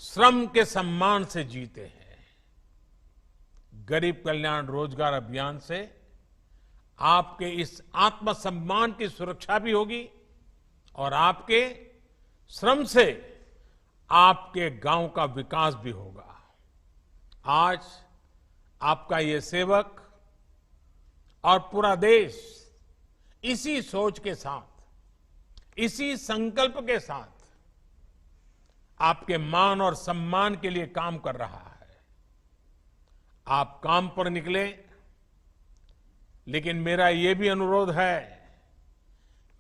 श्रम के सम्मान से जीते हैं। गरीब कल्याण रोजगार अभियान से आपके इस आत्मसम्मान की सुरक्षा भी होगी और आपके श्रम से आपके गांव का विकास भी होगा। आज आपका ये सेवक और पूरा देश इसी सोच के साथ, इसी संकल्प के साथ आपके मान और सम्मान के लिए काम कर रहा है। आप काम पर निकले, लेकिन मेरा ये भी अनुरोध है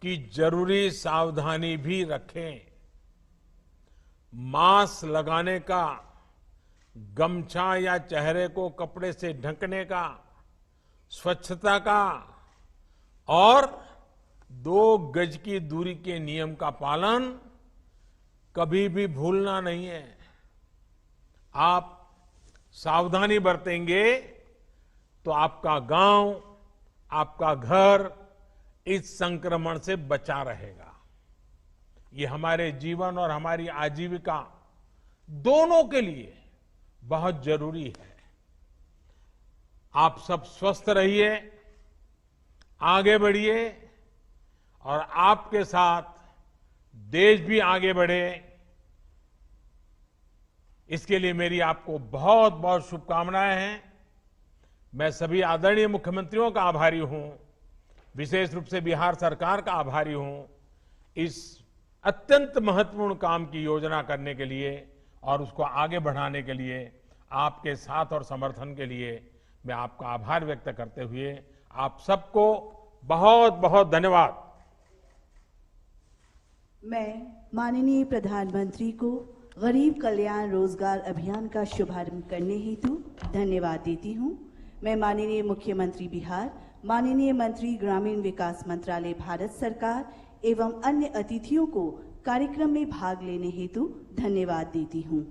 कि जरूरी सावधानी भी रखें। मास्क लगाने का गमछा या चेहरे को कपड़े से ढकने का, स्वच्छता का और 2 गज की दूरी के नियम का पालन कभी भी भूलना नहीं है। आप सावधानी बरतेंगे तो आपका गांव, आपका घर इस संक्रमण से बचा रहेगा। ये हमारे जीवन और हमारी आजीविका दोनों के लिए बहुत जरूरी है। आप सब स्वस्थ रहिए, आगे बढ़िए और आपके साथ देश भी आगे बढ़े, इसके लिए मेरी आपको बहुत बहुत शुभकामनाएं हैं। मैं सभी आदरणीय मुख्यमंत्रियों का आभारी हूं, विशेष रूप से बिहार सरकार का आभारी हूं इस अत्यंत महत्वपूर्ण काम की योजना करने के लिए और उसको आगे बढ़ाने के लिए आपके साथ और समर्थन के लिए मैं आपका आभार व्यक्त करते हुए आप सबको बहुत बहुत धन्यवाद। मैं माननीय प्रधानमंत्री को गरीब कल्याण रोजगार अभियान का शुभारंभ करने हेतु धन्यवाद देती हूं। मैं माननीय मुख्यमंत्री बिहार, माननीय मंत्री ग्रामीण विकास मंत्रालय भारत सरकार एवं अन्य अतिथियों को कार्यक्रम में भाग लेने हेतु धन्यवाद देती हूं।